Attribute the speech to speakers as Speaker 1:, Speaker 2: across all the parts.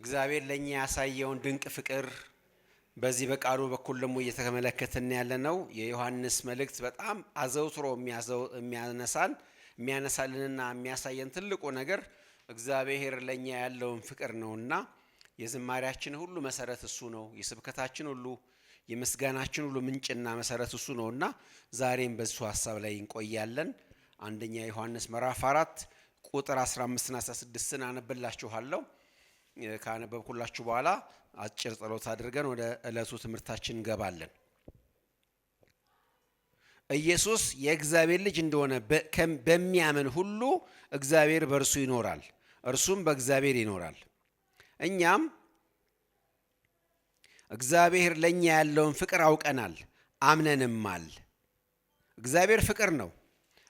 Speaker 1: እግዚአብሔር ለኛ ያሳየውን ድንቅ ፍቅር በዚህ በቃሉ በኩል ደግሞ እየተመለከትን ያለነው የዮሐንስ መልእክት በጣም አዘውትሮ የሚያነሳልንና የሚያሳየን ትልቁ ነገር እግዚአብሔር ለኛ ያለውን ፍቅር ነውና የዝማሪያችን ሁሉ መሰረት እሱ ነው። የስብከታችን ሁሉ የምስጋናችን ሁሉ ምንጭና መሰረት እሱ ነውና ዛሬም በሱ ሐሳብ ላይ እንቆያለን። አንደኛ ዮሐንስ ምዕራፍ 4 ቁጥር 15 እና 16 አነብላችኋለሁ። ካነበብኩላችሁ በኋላ አጭር ጸሎት አድርገን ወደ ዕለቱ ትምህርታችን እንገባለን። ኢየሱስ የእግዚአብሔር ልጅ እንደሆነ በሚያምን ሁሉ እግዚአብሔር በእርሱ ይኖራል፣ እርሱም በእግዚአብሔር ይኖራል። እኛም እግዚአብሔር ለኛ ያለውን ፍቅር አውቀናል አምነንማል። እግዚአብሔር ፍቅር ነው።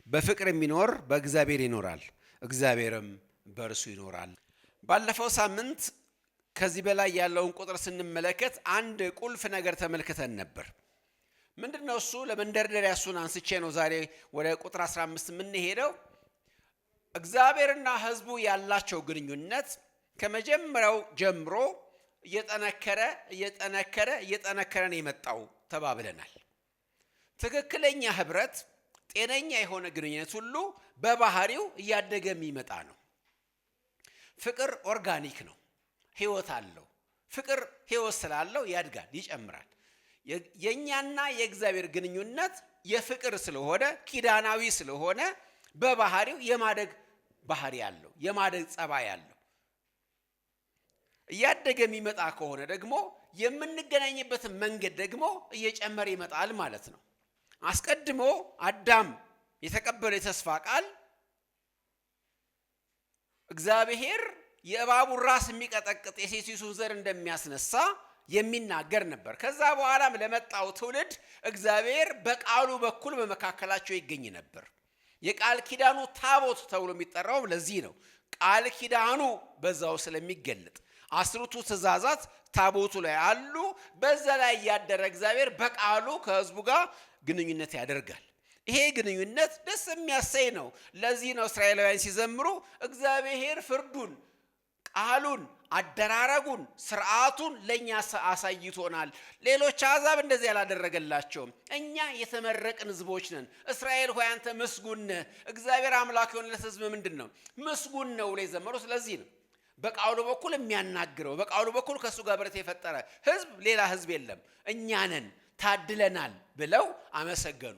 Speaker 1: በፍቅር የሚኖር በእግዚአብሔር ይኖራል፣ እግዚአብሔርም በእርሱ ይኖራል። ባለፈው ሳምንት ከዚህ በላይ ያለውን ቁጥር ስንመለከት አንድ ቁልፍ ነገር ተመልክተን ነበር። ምንድነው እሱ? ለመንደርደሪያ እሱን አንስቼ ነው ዛሬ ወደ ቁጥር 15 የምንሄደው። እግዚአብሔርና ሕዝቡ ያላቸው ግንኙነት ከመጀመሪያው ጀምሮ እየጠነከረ ነው የመጣው ተባብለናል። ትክክለኛ ህብረት፣ ጤነኛ የሆነ ግንኙነት ሁሉ በባህሪው እያደገ የሚመጣ ነው። ፍቅር ኦርጋኒክ ነው፣ ህይወት አለው። ፍቅር ህይወት ስላለው ያድጋል፣ ይጨምራል። የኛና የእግዚአብሔር ግንኙነት የፍቅር ስለሆነ ኪዳናዊ ስለሆነ በባህሪው የማደግ ባህሪ ያለው፣ የማደግ ጸባይ ያለው። እያደገ የሚመጣ ከሆነ ደግሞ የምንገናኝበትን መንገድ ደግሞ እየጨመረ ይመጣል ማለት ነው። አስቀድሞ አዳም የተቀበለው የተስፋ ቃል እግዚአብሔር የእባቡን ራስ የሚቀጠቅጥ የሴቲቱን ዘር እንደሚያስነሳ የሚናገር ነበር። ከዛ በኋላም ለመጣው ትውልድ እግዚአብሔር በቃሉ በኩል በመካከላቸው ይገኝ ነበር። የቃል ኪዳኑ ታቦት ተብሎ የሚጠራው ለዚህ ነው። ቃል ኪዳኑ በዛው ስለሚገለጥ አስርቱ ትእዛዛት ታቦቱ ላይ አሉ። በዛ ላይ ያደረ እግዚአብሔር በቃሉ ከሕዝቡ ጋር ግንኙነት ያደርጋል። ይሄ ግንኙነት ደስ የሚያሰኝ ነው። ለዚህ ነው እስራኤላውያን ሲዘምሩ እግዚአብሔር ፍርዱን፣ ቃሉን፣ አደራረጉን፣ ስርዓቱን ለኛ አሳይቶናል። ሌሎች አሕዛብ እንደዚህ ያላደረገላቸውም። እኛ የተመረቅን ሕዝቦች ነን። እስራኤል ሆይ አንተ ምስጉን ነህ። እግዚአብሔር አምላክ የሆነለት ሕዝብ ምንድነው? ምስጉን ነው ብለው የዘመሩ ስለዚህ ነው። በቃሉ በኩል የሚያናግረው፣ በቃሉ በኩል ከሱ ጋር ብረት የፈጠረ ሕዝብ ሌላ ሕዝብ የለም፣ እኛ ነን፣ ታድለናል ብለው አመሰገኑ።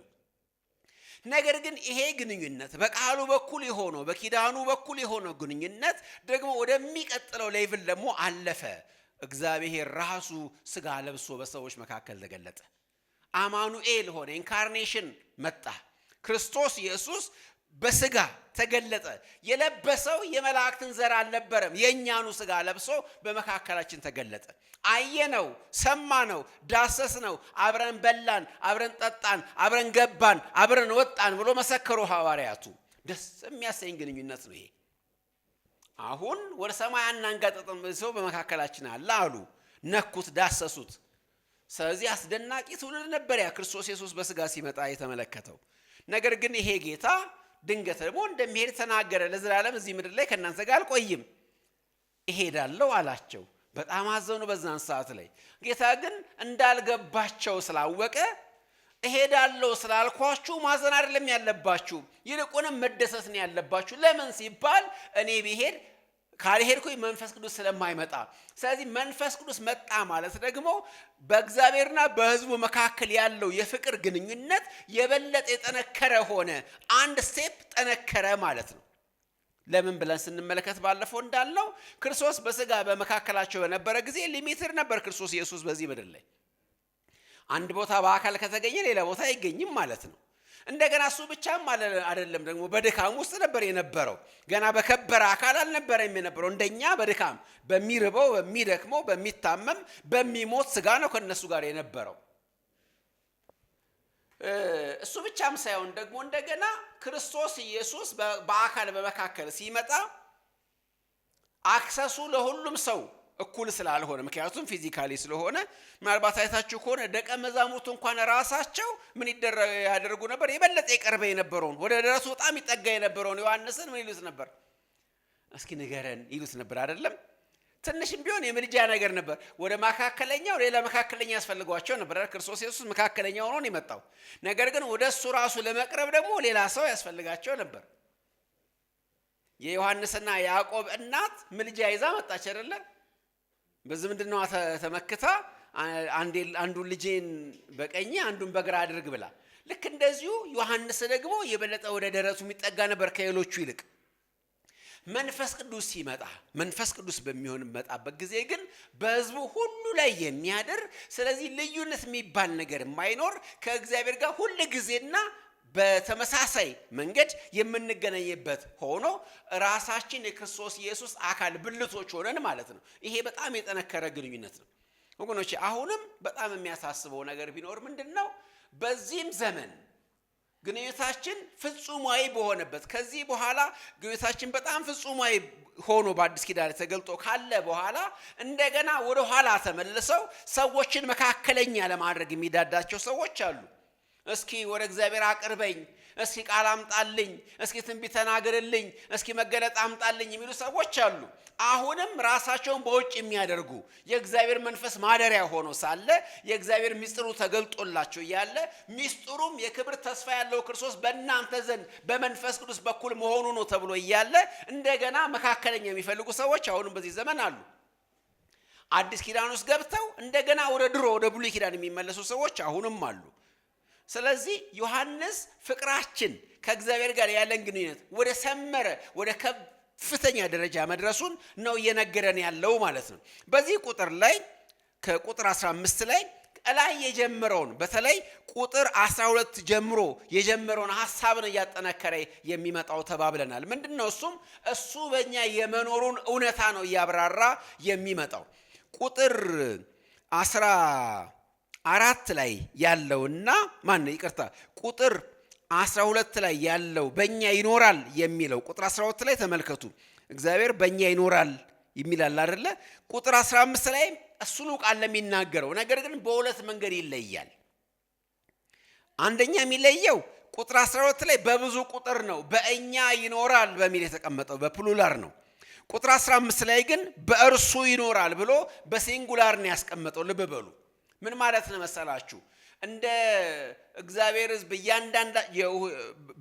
Speaker 1: ነገር ግን ይሄ ግንኙነት በቃሉ በኩል የሆነው በኪዳኑ በኩል የሆነው ግንኙነት ደግሞ ወደሚቀጥለው ሌቭል ደግሞ አለፈ። እግዚአብሔር ራሱ ስጋ ለብሶ በሰዎች መካከል ተገለጠ። አማኑኤል ሆነ፣ ኢንካርኔሽን መጣ። ክርስቶስ ኢየሱስ በስጋ ተገለጠ። የለበሰው የመላእክትን ዘር አልነበረም። የኛኑ ስጋ ለብሶ በመካከላችን ተገለጠ። አየነው፣ ሰማነው፣ ዳሰስነው፣ አብረን በላን፣ አብረን ጠጣን፣ አብረን ገባን፣ አብረን ወጣን ብሎ መሰከሩ ሐዋርያቱ። ደስ የሚያሰኝ ግንኙነት ነው ይሄ። አሁን ወደ ሰማይ አናንጋጠጥም፣ ሰው በመካከላችን አለ አሉ። ነኩት፣ ዳሰሱት። ስለዚህ አስደናቂ ትውልድ ነበር ያ ክርስቶስ ኢየሱስ በስጋ ሲመጣ የተመለከተው። ነገር ግን ይሄ ጌታ ድንገት ደግሞ እንደሚሄድ ተናገረ። ለዘላለም እዚህ ምድር ላይ ከእናንተ ጋር አልቆይም፣ እሄዳለሁ አላቸው። በጣም አዘኑ በዛን ሰዓት ላይ። ጌታ ግን እንዳልገባቸው ስላወቀ እሄዳለሁ ስላልኳችሁ ማዘን አይደለም ያለባችሁ፣ ይልቁንም መደሰት ነው ያለባችሁ። ለምን ሲባል እኔ ብሄድ ካልሄድኩኝ መንፈስ ቅዱስ ስለማይመጣ። ስለዚህ መንፈስ ቅዱስ መጣ ማለት ደግሞ በእግዚአብሔርና በሕዝቡ መካከል ያለው የፍቅር ግንኙነት የበለጠ የጠነከረ ሆነ። አንድ ስቴፕ ጠነከረ ማለት ነው። ለምን ብለን ስንመለከት ባለፈው እንዳልነው ክርስቶስ በስጋ በመካከላቸው በነበረ ጊዜ ሊሚትድ ነበር። ክርስቶስ ኢየሱስ በዚህ ምድር ላይ አንድ ቦታ በአካል ከተገኘ ሌላ ቦታ አይገኝም ማለት ነው። እንደገና እሱ ብቻም አይደለም፣ ደግሞ በድካም ውስጥ ነበር የነበረው። ገና በከበረ አካል አልነበረም የነበረው። እንደኛ በድካም በሚርበው፣ በሚደክመው፣ በሚታመም፣ በሚሞት ስጋ ነው ከነሱ ጋር የነበረው። እሱ ብቻም ሳይሆን ደግሞ እንደገና ክርስቶስ ኢየሱስ በአካል በመካከል ሲመጣ አክሰሱ ለሁሉም ሰው እኩል ስላልሆነ፣ ምክንያቱም ፊዚካሊ ስለሆነ። ምናልባት አይታችሁ ከሆነ ደቀ መዛሙርቱ እንኳን ራሳቸው ምን ያደርጉ ነበር? የበለጠ የቀርበ የነበረውን ወደ ደረሱ በጣም ይጠጋ የነበረውን ዮሐንስን ምን ይሉት ነበር? እስኪ ንገረን ይሉት ነበር አይደለም? ትንሽም ቢሆን የምልጃ ነገር ነበር። ወደ መካከለኛው ሌላ መካከለኛ ያስፈልጓቸው ነበር። ክርስቶስ ኢየሱስ መካከለኛ ሆኖ ነው የመጣው። ነገር ግን ወደ እሱ ራሱ ለመቅረብ ደግሞ ሌላ ሰው ያስፈልጋቸው ነበር። የዮሐንስና ያዕቆብ እናት ምልጃ ይዛ መጣች አይደለ? በዚህ ምንድነው ተመክታ አንዱን ልጄን በቀኝ አንዱን በግራ አድርግ ብላ። ልክ እንደዚሁ ዮሐንስ ደግሞ የበለጠ ወደ ደረቱ የሚጠጋ ነበር ከሌሎቹ ይልቅ። መንፈስ ቅዱስ ሲመጣ መንፈስ ቅዱስ በሚሆንበት ጊዜ ግን በሕዝቡ ሁሉ ላይ የሚያድር ስለዚህ ልዩነት የሚባል ነገር የማይኖር ከእግዚአብሔር ጋር ሁሉ ጊዜና በተመሳሳይ መንገድ የምንገናኝበት ሆኖ ራሳችን የክርስቶስ ኢየሱስ አካል ብልቶች ሆነን ማለት ነው። ይሄ በጣም የጠነከረ ግንኙነት ነው ወገኖቼ። አሁንም በጣም የሚያሳስበው ነገር ቢኖር ምንድነው? በዚህም ዘመን ግንኙነታችን ፍጹማዊ በሆነበት ከዚህ በኋላ ግንኙነታችን በጣም ፍጹማዊ ሆኖ በአዲስ ኪዳን ተገልጦ ካለ በኋላ እንደገና ወደ ኋላ ተመልሰው ሰዎችን መካከለኛ ለማድረግ የሚዳዳቸው ሰዎች አሉ። እስኪ ወደ እግዚአብሔር አቅርበኝ፣ እስኪ ቃል አምጣልኝ፣ እስኪ ትንቢት ተናገርልኝ፣ እስኪ መገለጥ አምጣልኝ የሚሉ ሰዎች አሉ። አሁንም ራሳቸውን በውጭ የሚያደርጉ የእግዚአብሔር መንፈስ ማደሪያ ሆኖ ሳለ የእግዚአብሔር ሚስጥሩ ተገልጦላቸው እያለ ሚስጥሩም የክብር ተስፋ ያለው ክርስቶስ በእናንተ ዘንድ በመንፈስ ቅዱስ በኩል መሆኑ ነው ተብሎ እያለ እንደገና መካከለኛ የሚፈልጉ ሰዎች አሁንም በዚህ ዘመን አሉ። አዲስ ኪዳን ውስጥ ገብተው እንደገና ወደ ድሮ ወደ ብሉይ ኪዳን የሚመለሱ ሰዎች አሁንም አሉ። ስለዚህ ዮሐንስ ፍቅራችን ከእግዚአብሔር ጋር ያለን ግንኙነት ወደ ሰመረ ወደ ከፍተኛ ደረጃ መድረሱን ነው እየነገረን ያለው ማለት ነው። በዚህ ቁጥር ላይ ከቁጥር 15 ላይ ላይ የጀመረውን በተለይ ቁጥር 12 ጀምሮ የጀመረውን ሐሳብን እያጠናከረ የሚመጣው ተባብለናል። ምንድነው እሱም? እሱ በእኛ የመኖሩን እውነታ ነው እያብራራ የሚመጣው። ቁጥር 14 ላይ ያለውና ቁጥር 12 ላይ ያለው በእኛ ይኖራል የሚለው ቁጥር 12 ላይ ተመልከቱ። እግዚአብሔር በእኛ ይኖራል የሚላል አይደለ? ቁጥር 15 ላይ እሱን ቃል ለሚናገረው ነገር ግን በሁለት መንገድ ይለያል። አንደኛ የሚለየው ቁጥር 12 ላይ በብዙ ቁጥር ነው በእኛ ይኖራል በሚል የተቀመጠው በፕሉላር ነው። ቁጥር 15 ላይ ግን በእርሱ ይኖራል ብሎ በሲንጉላር ነው ያስቀመጠው። ልብ በሉ። ምን ማለት ነው መሰላችሁ? እንደ እግዚአብሔር ሕዝብ እያንዳንዳ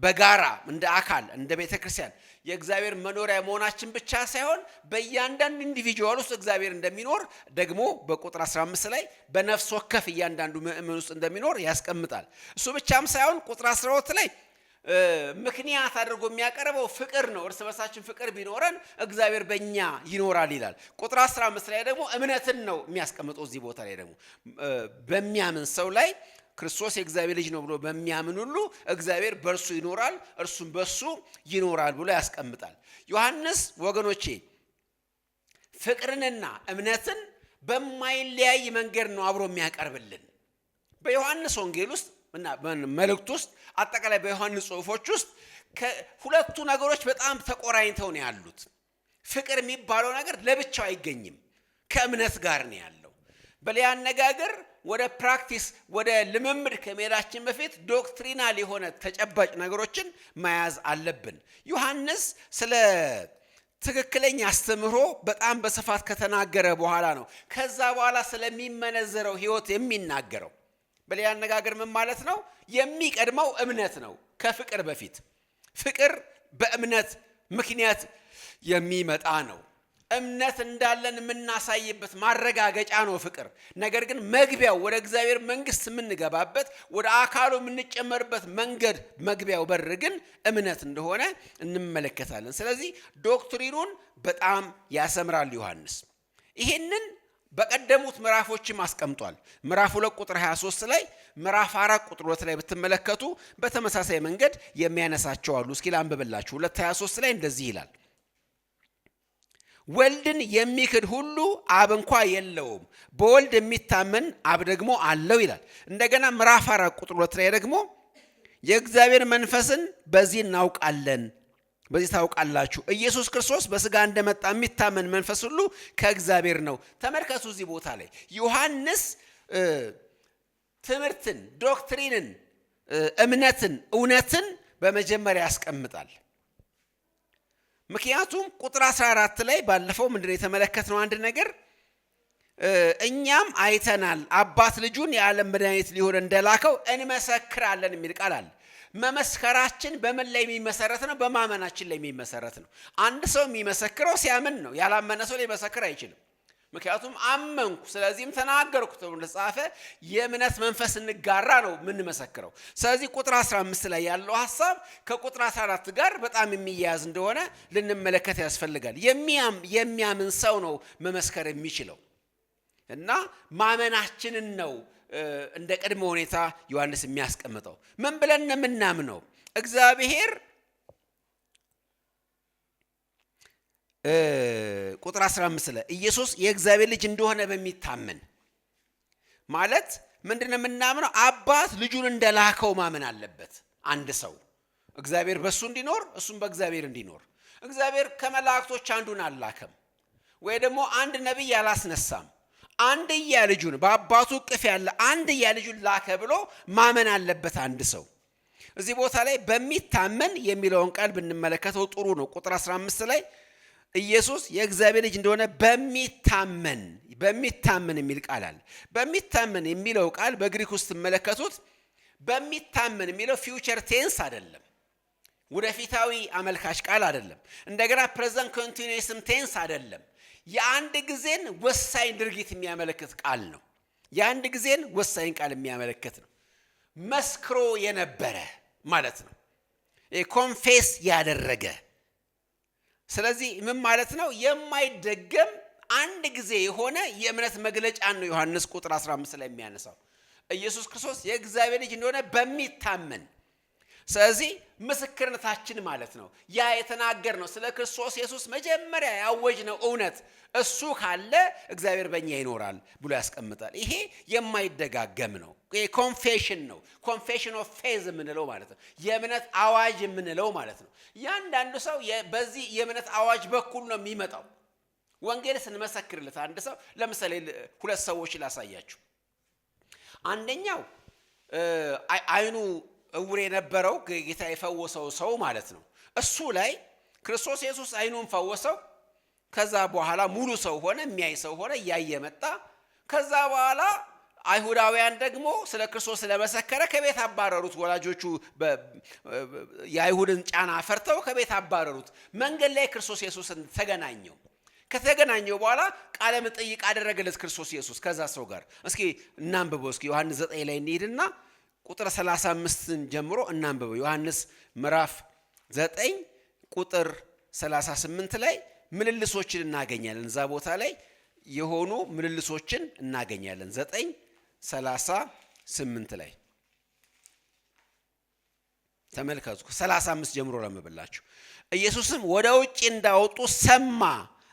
Speaker 1: በጋራ እንደ አካል እንደ ቤተክርስቲያን የእግዚአብሔር መኖሪያ መሆናችን ብቻ ሳይሆን በእያንዳንዱ ኢንዲቪጁዋል ውስጥ እግዚአብሔር እንደሚኖር ደግሞ በቁጥር 15 ላይ በነፍስ ወከፍ እያንዳንዱ ምእመን ውስጥ እንደሚኖር ያስቀምጣል። እሱ ብቻም ሳይሆን ቁጥር 12 ላይ ምክንያት አድርጎ የሚያቀርበው ፍቅር ነው። እርስ በርሳችን ፍቅር ቢኖረን እግዚአብሔር በእኛ ይኖራል ይላል። ቁጥር 15 ላይ ደግሞ እምነትን ነው የሚያስቀምጠው። እዚህ ቦታ ላይ ደግሞ በሚያምን ሰው ላይ ክርስቶስ የእግዚአብሔር ልጅ ነው ብሎ በሚያምን ሁሉ እግዚአብሔር በእርሱ ይኖራል፣ እርሱም በእሱ ይኖራል ብሎ ያስቀምጣል። ዮሐንስ ወገኖቼ ፍቅርንና እምነትን በማይለያይ መንገድ ነው አብሮ የሚያቀርብልን። በዮሐንስ ወንጌል ውስጥ እና መልእክት ውስጥ አጠቃላይ በዮሐንስ ጽሑፎች ውስጥ ሁለቱ ነገሮች በጣም ተቆራኝተው ነው ያሉት። ፍቅር የሚባለው ነገር ለብቻው አይገኝም፣ ከእምነት ጋር ነው ያለው። በሌላ አነጋገር ወደ ፕራክቲስ ወደ ልምምድ ከመሄዳችን በፊት ዶክትሪናል የሆነ ተጨባጭ ነገሮችን መያዝ አለብን። ዮሐንስ ስለ ትክክለኛ አስተምህሮ በጣም በስፋት ከተናገረ በኋላ ነው ከዛ በኋላ ስለሚመነዘረው ሕይወት የሚናገረው። በሌላ አነጋገር ምን ማለት ነው? የሚቀድመው እምነት ነው ከፍቅር በፊት። ፍቅር በእምነት ምክንያት የሚመጣ ነው። እምነት እንዳለን የምናሳይበት ማረጋገጫ ነው ፍቅር። ነገር ግን መግቢያው ወደ እግዚአብሔር መንግስት የምንገባበት ወደ አካሉ የምንጨመርበት መንገድ መግቢያው በር ግን እምነት እንደሆነ እንመለከታለን። ስለዚህ ዶክትሪኑን በጣም ያሰምራል ዮሐንስ። ይሄንን በቀደሙት ምዕራፎችም አስቀምጧል። ምዕራፍ 2 ቁጥር 23 ላይ፣ ምዕራፍ 4 ቁጥር 2 ላይ ብትመለከቱ በተመሳሳይ መንገድ የሚያነሳቸው አሉ። እስኪ ላንብብላችሁ። 2:23 ላይ እንደዚህ ይላል፣ ወልድን የሚክድ ሁሉ አብ እንኳ የለውም፣ በወልድ የሚታመን አብ ደግሞ አለው ይላል። እንደገና ምዕራፍ 4 ቁጥር 2 ላይ ደግሞ የእግዚአብሔር መንፈስን በዚህ እናውቃለን፣ በዚህ ታውቃላችሁ፣ ኢየሱስ ክርስቶስ በስጋ እንደመጣ የሚታመን መንፈስ ሁሉ ከእግዚአብሔር ነው። ተመልከቱ፣ እዚህ ቦታ ላይ ዮሐንስ ትምህርትን፣ ዶክትሪንን፣ እምነትን፣ እውነትን በመጀመሪያ ያስቀምጣል። ምክንያቱም ቁጥር 14 ላይ ባለፈው ምንድነው የተመለከትነው አንድ ነገር እኛም አይተናል አባት ልጁን የዓለም መድኃኒት ሊሆን እንደላከው እንመሰክራለን የሚል ቃል አለ። መመስከራችን በምን ላይ የሚመሰረት ነው? በማመናችን ላይ የሚመሰረት ነው። አንድ ሰው የሚመሰክረው ሲያምን ነው። ያላመነ ሰው ሊመሰክር አይችልም። ምክንያቱም አመንኩ ስለዚህም ተናገርኩ ተብሎ እንደተጻፈ የእምነት መንፈስ እንጋራ ነው የምንመሰክረው። ስለዚህ ቁጥር 15 ላይ ያለው ሐሳብ ከቁጥር 14 ጋር በጣም የሚያያዝ እንደሆነ ልንመለከት ያስፈልጋል። የሚያምን ሰው ነው መመስከር የሚችለው እና ማመናችንን ነው እንደ ቅድመ ሁኔታ ዮሐንስ የሚያስቀምጠው። ምን ብለን የምናምነው? እግዚአብሔር ቁጥር 15 ላይ ኢየሱስ የእግዚአብሔር ልጅ እንደሆነ በሚታመን ማለት ምንድነው የምናምነው? አባት ልጁን እንደላከው ማመን አለበት አንድ ሰው። እግዚአብሔር በሱ እንዲኖር እሱም በእግዚአብሔር እንዲኖር። እግዚአብሔር ከመላእክቶች አንዱን አላከም ወይ ደግሞ አንድ ነቢይ አላስነሳም። አንድያ ልጁን በአባቱ እቅፍ ያለ አንድያ ልጁን ላከ ብሎ ማመን አለበት አንድ ሰው። እዚህ ቦታ ላይ በሚታመን የሚለውን ቃል ብንመለከተው ጥሩ ነው። ቁጥር 15 ላይ ኢየሱስ የእግዚአብሔር ልጅ እንደሆነ በሚታመን የሚል ቃል አለ። በሚታመን የሚለው ቃል በግሪክ ውስጥ ተመለከቱት። በሚታመን የሚለው ፊውቸር ቴንስ አይደለም፣ ወደፊታዊ አመልካች ቃል አይደለም። እንደገና ፕሬዘንት ኮንቲኒዩስም ቴንስ አይደለም። የአንድ ጊዜን ወሳኝ ድርጊት የሚያመለክት ቃል ነው። የአንድ ጊዜን ወሳኝ ቃል የሚያመለክት ነው። መስክሮ የነበረ ማለት ነው። ኮንፌስ ያደረገ። ስለዚህ ምን ማለት ነው? የማይደገም አንድ ጊዜ የሆነ የእምነት መግለጫ ነው ዮሐንስ ቁጥር 15 ላይ የሚያነሳው። ኢየሱስ ክርስቶስ የእግዚአብሔር ልጅ እንደሆነ በሚታመን ስለዚህ ምስክርነታችን ማለት ነው። ያ የተናገርነው ስለ ክርስቶስ ኢየሱስ መጀመሪያ ያወጅነው እውነት እሱ ካለ እግዚአብሔር በእኛ ይኖራል ብሎ ያስቀምጣል። ይሄ የማይደጋገም ነው። ይሄ ኮንፌሽን ነው። ኮንፌሽን ኦፍ ፌዝ የምንለው ማለት ነው። የእምነት አዋጅ የምንለው ማለት ነው። ያንዳንዱ ሰው በዚህ የእምነት አዋጅ በኩል ነው የሚመጣው። ወንጌል ስንመሰክርለት አንድ ሰው ለምሳሌ ሁለት ሰዎች ላሳያችሁ። አንደኛው አይኑ እውር የነበረው ጌታ የፈወሰው ሰው ማለት ነው። እሱ ላይ ክርስቶስ ኢየሱስ አይኑን ፈወሰው። ከዛ በኋላ ሙሉ ሰው ሆነ፣ የሚያይ ሰው ሆነ፣ እያየ መጣ። ከዛ በኋላ አይሁዳውያን ደግሞ ስለ ክርስቶስ ስለመሰከረ ከቤት አባረሩት። ወላጆቹ የአይሁድን ጫና ፈርተው ከቤት አባረሩት። መንገድ ላይ ክርስቶስ ኢየሱስን ተገናኘው። ከተገናኘው በኋላ ቃለ መጠይቅ አደረገለት ክርስቶስ ኢየሱስ ከዛ ሰው ጋር። እስኪ እናንብበው። እስኪ ዮሐንስ 9 ላይ እንሂድና ቁጥር 35 ጀምሮ እናንብበው። ዮሐንስ ምዕራፍ 9 ቁጥር 38 ላይ ምልልሶችን እናገኛለን። እዛ ቦታ ላይ የሆኑ ምልልሶችን እናገኛለን። 9:38 ላይ ተመልከቱ። 35 ጀምሮ ለምብላችሁ። ኢየሱስም ወደ ውጭ እንዳወጡ ሰማ።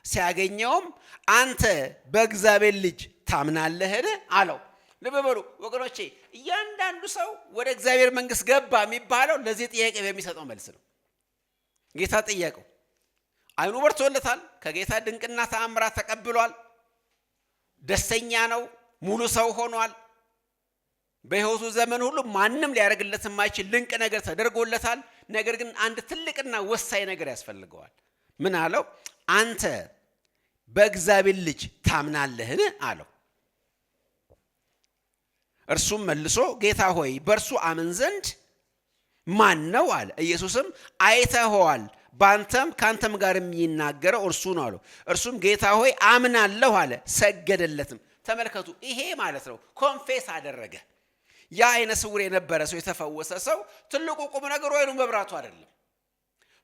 Speaker 1: ሲያገኘውም አንተ በእግዚአብሔር ልጅ ታምናለህን አለው። ልብ በሉ ወገኖቼ፣ እያንዳንዱ ሰው ወደ እግዚአብሔር መንግስት ገባ የሚባለው ለዚህ ጥያቄ በሚሰጠው መልስ ነው። ጌታ ጠየቀው። አይኑ በርቶለታል። ከጌታ ድንቅና ተአምራት ተቀብሏል። ደስተኛ ነው። ሙሉ ሰው ሆኗል። በሕይወቱ ዘመን ሁሉ ማንም ሊያደርግለት የማይችል ድንቅ ነገር ተደርጎለታል። ነገር ግን አንድ ትልቅና ወሳኝ ነገር ያስፈልገዋል። ምን አለው? አንተ በእግዚአብሔር ልጅ ታምናለህን አለው። እርሱም መልሶ ጌታ ሆይ በእርሱ አምን ዘንድ ማን ነው አለ። ኢየሱስም አይተኸዋል፣ ባንተም ካንተም ጋር የሚናገረው እርሱ ነው አለው። እርሱም ጌታ ሆይ አምናለሁ አለ፣ ሰገደለትም። ተመልከቱ፣ ይሄ ማለት ነው ኮንፌስ አደረገ። ያ አይነ ስውር የነበረ ሰው የተፈወሰ ሰው ትልቁ ቁም ነገሩ አይኑ መብራቱ አይደለም።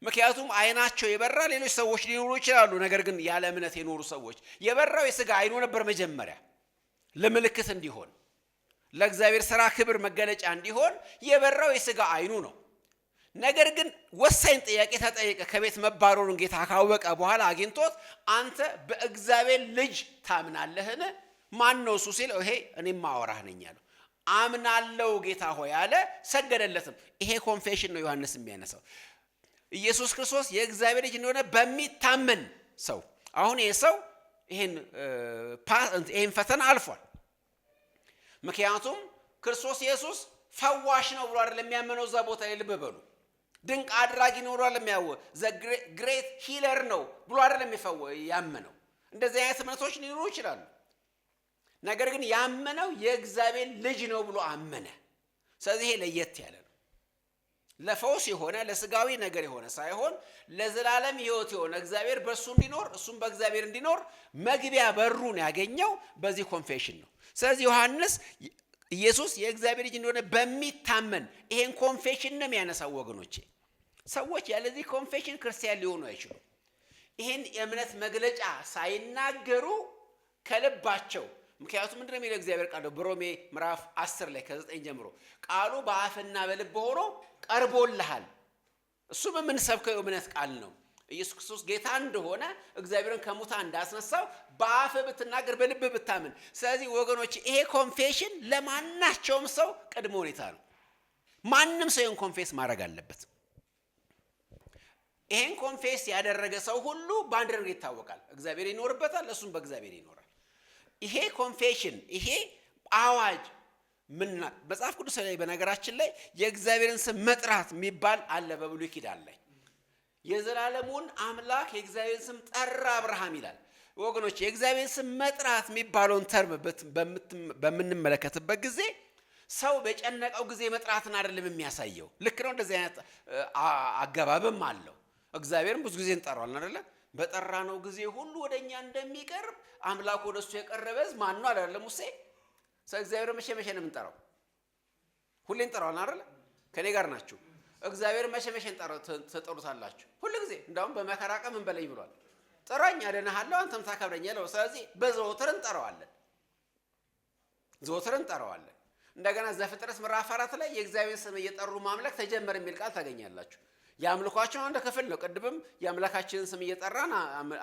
Speaker 1: ምክንያቱም አይናቸው የበራ ሌሎች ሰዎች ሊኖሩ ይችላሉ። ነገር ግን ያለ እምነት የኖሩ ሰዎች የበራው የሥጋ አይኑ ነበር መጀመሪያ ለምልክት እንዲሆን ለእግዚአብሔር ሥራ ክብር መገለጫ እንዲሆን የበራው የሥጋ አይኑ ነው። ነገር ግን ወሳኝ ጥያቄ ተጠየቀ። ከቤት መባረሩን ጌታ ካወቀ በኋላ አግኝቶት አንተ በእግዚአብሔር ልጅ ታምናለህን? ማን ነው እሱ ሲል ይሄ እኔም ማወራህ ነኝ አለው። አምናለሁ ጌታ ሆይ አለ፣ ሰገደለትም። ይሄ ኮንፌሽን ነው ዮሐንስ የሚያነሳው። ኢየሱስ ክርስቶስ የእግዚአብሔር ልጅ እንደሆነ በሚታመን ሰው አሁን ይሄ ሰው ይሄን ፈተና አልፏል። ምክንያቱም ክርስቶስ ኢየሱስ ፈዋሽ ነው ብሎ አይደለም የሚያመነው። እዛ ቦታ ላይ ልብ በሉ፣ ድንቅ አድራጊ ነው ብሎ ለሚያው ግሬት ሂለር ነው ብሎ አይደለም ያመነው። እንደዚህ አይነት እምነቶች ሊኖሩ ይችላሉ። ነገር ግን ያመነው የእግዚአብሔር ልጅ ነው ብሎ አመነ። ስለዚህ ይሄ ለየት ያለ ነው። ለፈውስ የሆነ ለስጋዊ ነገር የሆነ ሳይሆን ለዘላለም ሕይወት የሆነ እግዚአብሔር በእሱ እንዲኖር እሱም በእግዚአብሔር እንዲኖር መግቢያ በሩን ያገኘው በዚህ ኮንፌሽን ነው። ስለዚህ ዮሐንስ ኢየሱስ የእግዚአብሔር ልጅ እንደሆነ በሚታመን ይሄን ኮንፌሽን ነው የሚያነሳው። ወገኖቼ ሰዎች ያለዚህ ኮንፌሽን ክርስቲያን ሊሆኑ አይችሉም። ይሄን የእምነት መግለጫ ሳይናገሩ ከልባቸው ምክንያቱም ምንድነው የሚለው እግዚአብሔር ቃል በሮሜ ምዕራፍ 10 ላይ ከ9 ጀምሮ ቃሉ በአፍና በልብ ሆኖ ቀርቦልሃል። እሱ በምንሰብከው የእምነት ቃል ነው። ኢየሱስ ክርስቶስ ጌታ እንደሆነ እግዚአብሔርን ከሙታን እንዳስነሳው በአፍ ብትናገር በልብ ብታምን። ስለዚህ ወገኖች ይሄ ኮንፌሽን ለማናቸውም ሰው ቅድመ ሁኔታ ነው። ማንም ሰው ይሄን ኮንፌስ ማድረግ አለበት። ይሄን ኮንፌስ ያደረገ ሰው ሁሉ በአንድ ነገር ይታወቃል። እግዚአብሔር ይኖርበታል፣ እሱም በእግዚአብሔር ይኖራል። ይሄ ኮንፌሽን ይሄ አዋጅ መጽሐፍ ቅዱስ ላይ በነገራችን ላይ የእግዚአብሔርን ስም መጥራት የሚባል አለ በብሉይ ኪዳን ላይ። የዘላለሙን አምላክ የእግዚአብሔርን ስም ጠራ አብርሃም ይላል። ወገኖች የእግዚአብሔር ስም መጥራት የሚባለውን ተርም በምንመለከትበት ጊዜ ሰው በጨነቀው ጊዜ መጥራትን አይደለም የሚያሳየው። ልክ ነው፣ እንደዚህ አይነት አገባብም አለው። እግዚአብሔርን ብዙ ጊዜ እንጠራዋለን አይደለ? በጠራነው ጊዜ ሁሉ ወደኛ እንደሚቀርብ አምላክ ወደሱ የቀረበዝ ማን ነው አላለ ሙሴ። እግዚአብሔር መቼ ነው የምንጠራው? ሁሌ እንጠራዋለን አይደለ? ከኔ ጋር ናችሁ። እግዚአብሔር መቼ ተጠሩታላችሁ? ሁሉ ጊዜ። እንዳውም በመከራ ቀን ምን በለኝ ብሏል? ጥራኝ አድንሃለሁ አንተም ታከብረኛለህ። ስለዚህ በዘወትር እንጠራዋለን፣ ዘወትር እንጠራዋለን። እንደገና ዘፍጥረት ምዕራፍ 4 ላይ የእግዚአብሔር ስም እየጠሩ ማምለክ ተጀመረ የሚል ቃል ታገኛላችሁ። የአምልኳቸው አንድ ክፍል ነው። ቅድምም የአምላካችንን ስም እየጠራን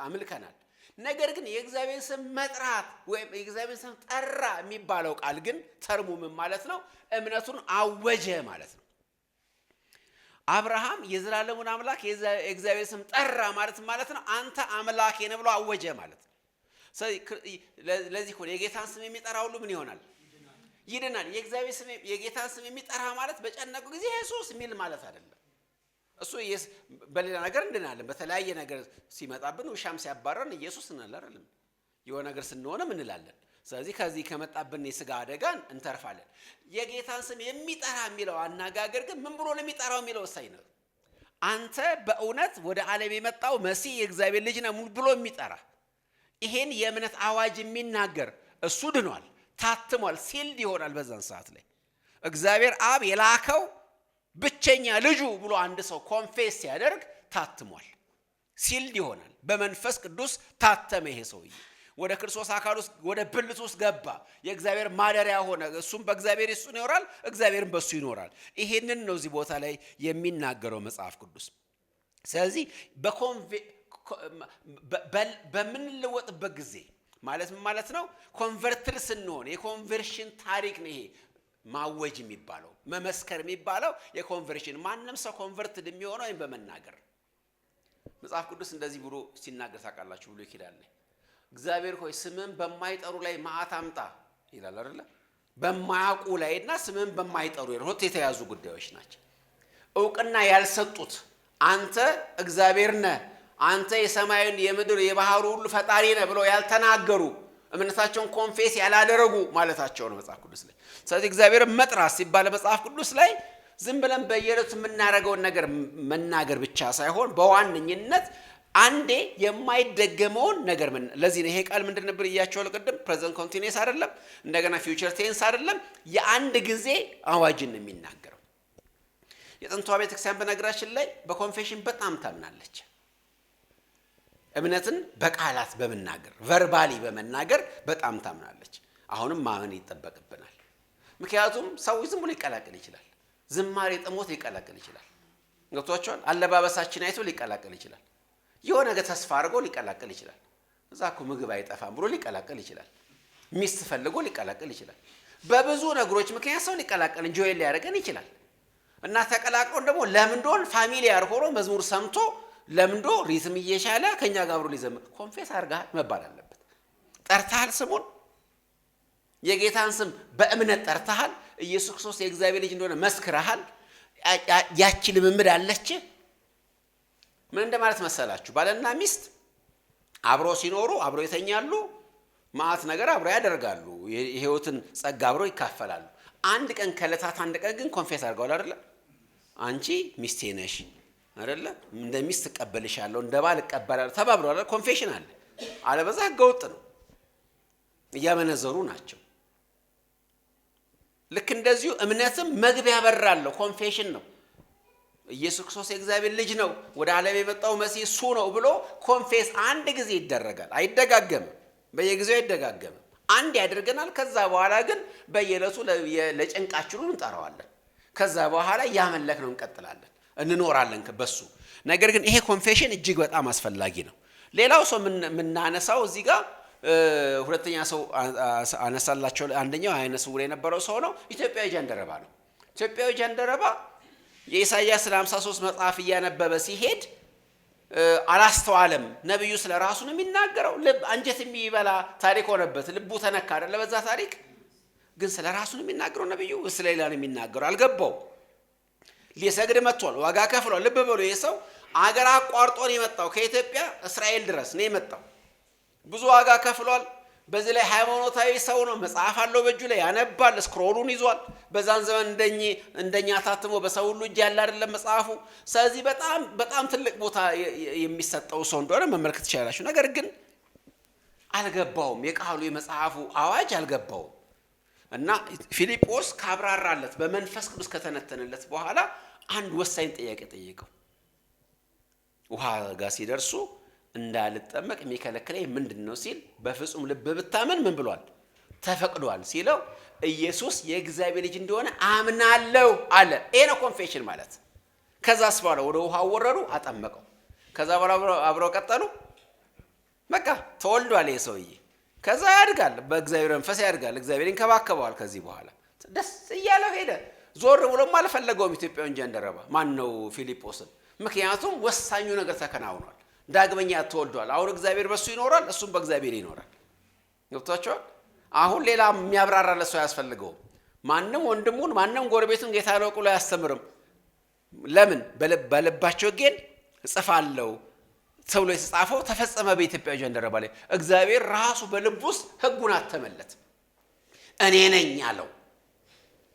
Speaker 1: አምልከናል። ነገር ግን የእግዚአብሔር ስም መጥራት ወይም የእግዚአብሔር ስም ጠራ የሚባለው ቃል ግን ተርሙ ምን ማለት ነው? እምነቱን አወጀ ማለት ነው። አብርሃም የዘላለሙን አምላክ የእግዚአብሔር ስም ጠራ ማለት ነው አንተ አምላኬ ነህ ብሎ አወጀ ማለት ነው። ስለዚህ እኮ የጌታን ስም የሚጠራ ሁሉ ምን ይሆናል? ይድናል። የእግዚአብሔር ስም የጌታን ስም የሚጠራ ማለት በጨነቁ ጊዜ ኢየሱስ የሚል ማለት አይደለም። እሱ በሌላ ነገር እንድናለን። በተለያየ ነገር ሲመጣብን ውሻም ሲያባረን ኢየሱስ እንላለን። የሆነ ነገር ስንሆነ ምን እንላለን? ስለዚህ ከዚህ ከመጣብን የሥጋ አደጋን እንተርፋለን። የጌታን ስም የሚጠራ የሚለው አነጋገር ግን ምን ብሎ ነው የሚጠራው የሚለው ወሳኝ ነው። አንተ በእውነት ወደ ዓለም የመጣው መሲህ የእግዚአብሔር ልጅ ነህ ብሎ የሚጠራ ይሄን የእምነት አዋጅ የሚናገር እሱ ድኗል፣ ታትሟል፣ ሲልድ ይሆናል። በዛን ሰዓት ላይ እግዚአብሔር አብ የላከው ብቸኛ ልጁ ብሎ አንድ ሰው ኮንፌስ ሲያደርግ ታትሟል፣ ሲልድ ይሆናል። በመንፈስ ቅዱስ ታተመ። ይሄ ሰውዬ ወደ ክርስቶስ አካል ውስጥ ወደ ብልት ውስጥ ገባ። የእግዚአብሔር ማደሪያ ሆነ። እሱም በእግዚአብሔር ውስጥ ይኖራል፣ እግዚአብሔርም በሱ ይኖራል። ይሄንን ነው እዚህ ቦታ ላይ የሚናገረው መጽሐፍ ቅዱስ። ስለዚህ በምንለወጥበት ጊዜ ማለት ምን ማለት ነው? ኮንቨርትድ ስንሆን የኮንቨርሽን ታሪክ ነው ይሄ ማወጅ የሚባለው መመስከር የሚባለው የኮንቨርሽን። ማንም ሰው ኮንቨርትድ የሚሆነው ወይም በመናገር መጽሐፍ ቅዱስ እንደዚህ ብሎ ሲናገር ታውቃላችሁ ብሎ ይላል። እግዚአብሔር ሆይ ስምን በማይጠሩ ላይ መዓት አምጣ ይላል አይደለ? በማያውቁ ላይና ስምን በማይጠሩ የሮት የተያዙ ጉዳዮች ናቸው። እውቅና ያልሰጡት አንተ እግዚአብሔር ነህ፣ አንተ የሰማዩን የምድር የባህሩ ሁሉ ፈጣሪ ነህ ብለው ያልተናገሩ እምነታቸውን ኮንፌስ ያላደረጉ ማለታቸው ነው መጽሐፍ ቅዱስ ላይ። ስለዚህ እግዚአብሔር መጥራት ሲባል መጽሐፍ ቅዱስ ላይ ዝም ብለን በየዕለቱ የምናደርገውን ነገር መናገር ብቻ ሳይሆን በዋነኝነት አንዴ የማይደገመውን ነገር ለዚህ ነው ይሄ ቃል ምንድን ነበር እያቸዋለሁ ቅድም? ፕሬዘንት ኮንቲኒየስ አይደለም፣ እንደገና ፊውቸር ቴንስ አይደለም፣ የአንድ ጊዜ አዋጅን ነው የሚናገረው። የጥንቷ ቤተክርስቲያን በነገራችን ላይ በኮንፌሽን በጣም ታምናለች። እምነትን በቃላት በመናገር ቨርባሊ በመናገር በጣም ታምናለች። አሁንም ማመን ይጠበቅብናል። ምክንያቱም ሰው ዝም ብሎ ሊቀላቀል ይችላል። ዝማሬ ጥሞት ሊቀላቀል ይችላል። ገብቷቸዋል። አለባበሳችን አይቶ ሊቀላቀል ይችላል። የሆነ ነገር ተስፋ አድርጎ ሊቀላቀል ይችላል። እዛ እኮ ምግብ አይጠፋም ብሎ ሊቀላቀል ይችላል። ሚስት ፈልጎ ሊቀላቀል ይችላል። በብዙ ነገሮች ምክንያት ሰው ሊቀላቀል እንጆይ ሊያደርገን ይችላል። እና ተቀላቅሎ ደግሞ ለምንዶን ፋሚሊያር ሆኖ መዝሙር ሰምቶ ለምንዶ ሪትም እየሻለ ከኛ ጋር አብሮ ሊዘምር ኮንፌስ አድርገሃል መባል አለበት። ጠርተሃል፣ ስሙን የጌታን ስም በእምነት ጠርተሃል። ኢየሱስ ክርስቶስ የእግዚአብሔር ልጅ እንደሆነ መስክረሃል። ያቺ ልምምድ አለች። ምን እንደማለት መሰላችሁ? ባልና ሚስት አብሮ ሲኖሩ አብሮ ይተኛሉ፣ ማአት ነገር አብሮ ያደርጋሉ፣ የህይወትን ጸጋ አብሮ ይካፈላሉ። አንድ ቀን ከለታት አንድ ቀን ግን ኮንፌስ አድርገዋል አይደለ? አንቺ ሚስቴ ነሽ አይደለ? እንደ ሚስት እቀበልሻለሁ፣ እንደ ባል እቀበላለሁ ተባብለዋል። ኮንፌሽን አለ። አለበዛ ህገወጥ ነው፣ እያመነዘሩ ናቸው። ልክ እንደዚሁ እምነትም መግቢያ በራለሁ፣ ኮንፌሽን ነው። ኢየሱስ ክርስቶስ የእግዚአብሔር ልጅ ነው፣ ወደ ዓለም የመጣው መሲህ እሱ ነው ብሎ ኮንፌስ አንድ ጊዜ ይደረጋል። አይደጋገምም፣ በየጊዜው አይደጋገምም። አንድ ያደርገናል። ከዛ በኋላ ግን በየዕለቱ ለጭንቃችኑ እንጠራዋለን። ከዛ በኋላ ያመለክ ነው እንቀጥላለን፣ እንኖራለን በሱ። ነገር ግን ይሄ ኮንፌሽን እጅግ በጣም አስፈላጊ ነው። ሌላው ሰው የምናነሳው እዚህ ጋር ሁለተኛ ሰው አነሳላቸው። አንደኛው አይነ ስውር የነበረው ሰው ነው፣ ኢትዮጵያዊ ጃንደረባ ነው። ኢትዮጵያዊ ጃንደረባ የኢሳይያስ 53 መጽሐፍ እያነበበ ሲሄድ አላስተዋለም። ነብዩ ስለ ራሱ ነው የሚናገረው። ልብ አንጀት የሚበላ ታሪክ ሆነበት። ልቡ ተነካ አይደለ? በዛ ታሪክ ግን ስለ ራሱ ነው የሚናገረው ነብዩ፣ ስለ ሌላ ነው የሚናገረው። አልገባው። ሊሰግድ መጥቷል፣ ዋጋ ከፍሏል። ልብ በሉ፣ ይሄ ሰው አገር አቋርጦ ነው የመጣው። ከኢትዮጵያ እስራኤል ድረስ ነው የመጣው። ብዙ ዋጋ ከፍሏል። በዚህ ላይ ሃይማኖታዊ ሰው ነው። መጽሐፍ አለው በእጁ ላይ ያነባል፣ ስክሮሉን ይዟል። በዛን ዘመን እንደኛ ታትሞ በሰው ሁሉ እጅ ያለ አይደለም መጽሐፉ። ስለዚህ በጣም በጣም ትልቅ ቦታ የሚሰጠው ሰው እንደሆነ መመልከት ትችላላችሁ። ነገር ግን አልገባውም፣ የቃሉ የመጽሐፉ አዋጅ አልገባውም። እና ፊልጶስ ካብራራለት በመንፈስ ቅዱስ ከተነተነለት በኋላ አንድ ወሳኝ ጥያቄ ጠየቀው። ውሃ ጋር ሲደርሱ እንዳልጠመቅ የሚከለክለኝ ምንድነው ሲል፣ በፍጹም ልብ ብታመን ምን ብሏል? ተፈቅዷል ሲለው፣ ኢየሱስ የእግዚአብሔር ልጅ እንደሆነ አምናለሁ አለ። ይሄ ነው ኮንፌሽን ማለት። ከዛስ በኋላ ወደ ውሃ ወረዱ፣ አጠመቀው። ከዛ በኋላ አብረው ቀጠሉ። በቃ ተወልዷል ይሄ ሰውዬ። ከዛ ያድጋል፣ በእግዚአብሔር መንፈስ ያድጋል፣ እግዚአብሔር ይንከባከበዋል። ከዚህ በኋላ ደስ እያለው ሄደ። ዞር ብሎም አልፈለገውም ኢትዮጵያውን ጃንደረባ ማን ነው ፊልጶስን። ምክንያቱም ወሳኙ ነገር ተከናውኗል። ዳግመኛ ተወልዷል። አሁን እግዚአብሔር በሱ ይኖራል፣ እሱም በእግዚአብሔር ይኖራል። ገብቷቸዋል። አሁን ሌላ የሚያብራራለት ሰው አያስፈልገውም። ማንም ወንድሙን ማንም ጎረቤቱን ጌታ ነው ብሎ አያስተምርም። ለምን? በልባቸው ግን እጽፋለሁ ተብሎ የተጻፈው ተፈጸመ። በኢትዮጵያ ጃንደረባ ላይ እግዚአብሔር ራሱ በልብ ውስጥ ሕጉን አተመለት። እኔ ነኝ ያለው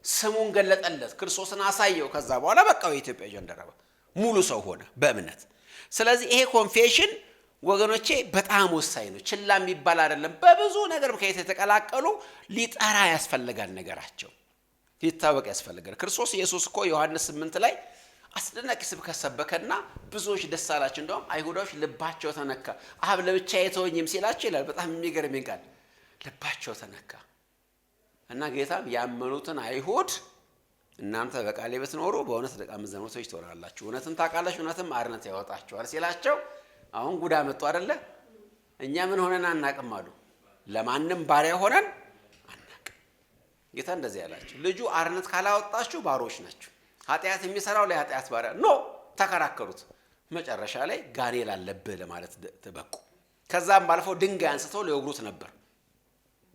Speaker 1: ስሙን ገለጠለት፣ ክርስቶስን አሳየው። ከዛ በኋላ በቃ የኢትዮጵያ ጃንደረባ ሙሉ ሰው ሆነ በእምነት። ስለዚህ ይሄ ኮንፌሽን ወገኖቼ በጣም ወሳኝ ነው። ችላ የሚባል አይደለም። በብዙ ነገር ምክንያት የተቀላቀሉ ሊጠራ ያስፈልጋል፣ ነገራቸው ሊታወቅ ያስፈልጋል። ክርስቶስ ኢየሱስ እኮ ዮሐንስ 8 ላይ አስደናቂ ስብከት ሰበከና ብዙዎች ደስ አላቸው። እንደውም አይሁዶች ልባቸው ተነካ። አብ ለብቻ የተወኝም ሲላቸው ይላል። በጣም የሚገርመኝ ቃል ልባቸው ተነካ እና ጌታም ያመኑትን አይሁድ እናንተ በቃሌ ብትኖሩ በእውነት ደቀ መዛሙርቶች ትሆናላችሁ፣ እውነትን ታውቃላችሁ፣ እውነትም አርነት ያወጣችኋል ሲላቸው አሁን ጉዳ መጡ አይደለ? እኛ ምን ሆነን አናቅም አሉ። ለማንም ባሪያ ሆነን አናቅም። ጌታ እንደዚህ ያላቸው ልጁ አርነት ካላወጣችሁ ባሮች ናችሁ። ኃጢአት የሚሰራው ለኃጢአት ባሪያ ኖ ተከራከሩት። መጨረሻ ላይ ጋኔል አለብህ ለማለት ተበቁ። ከዛም ባልፈው ድንጋይ አንስተው ሊወግሩት ነበር።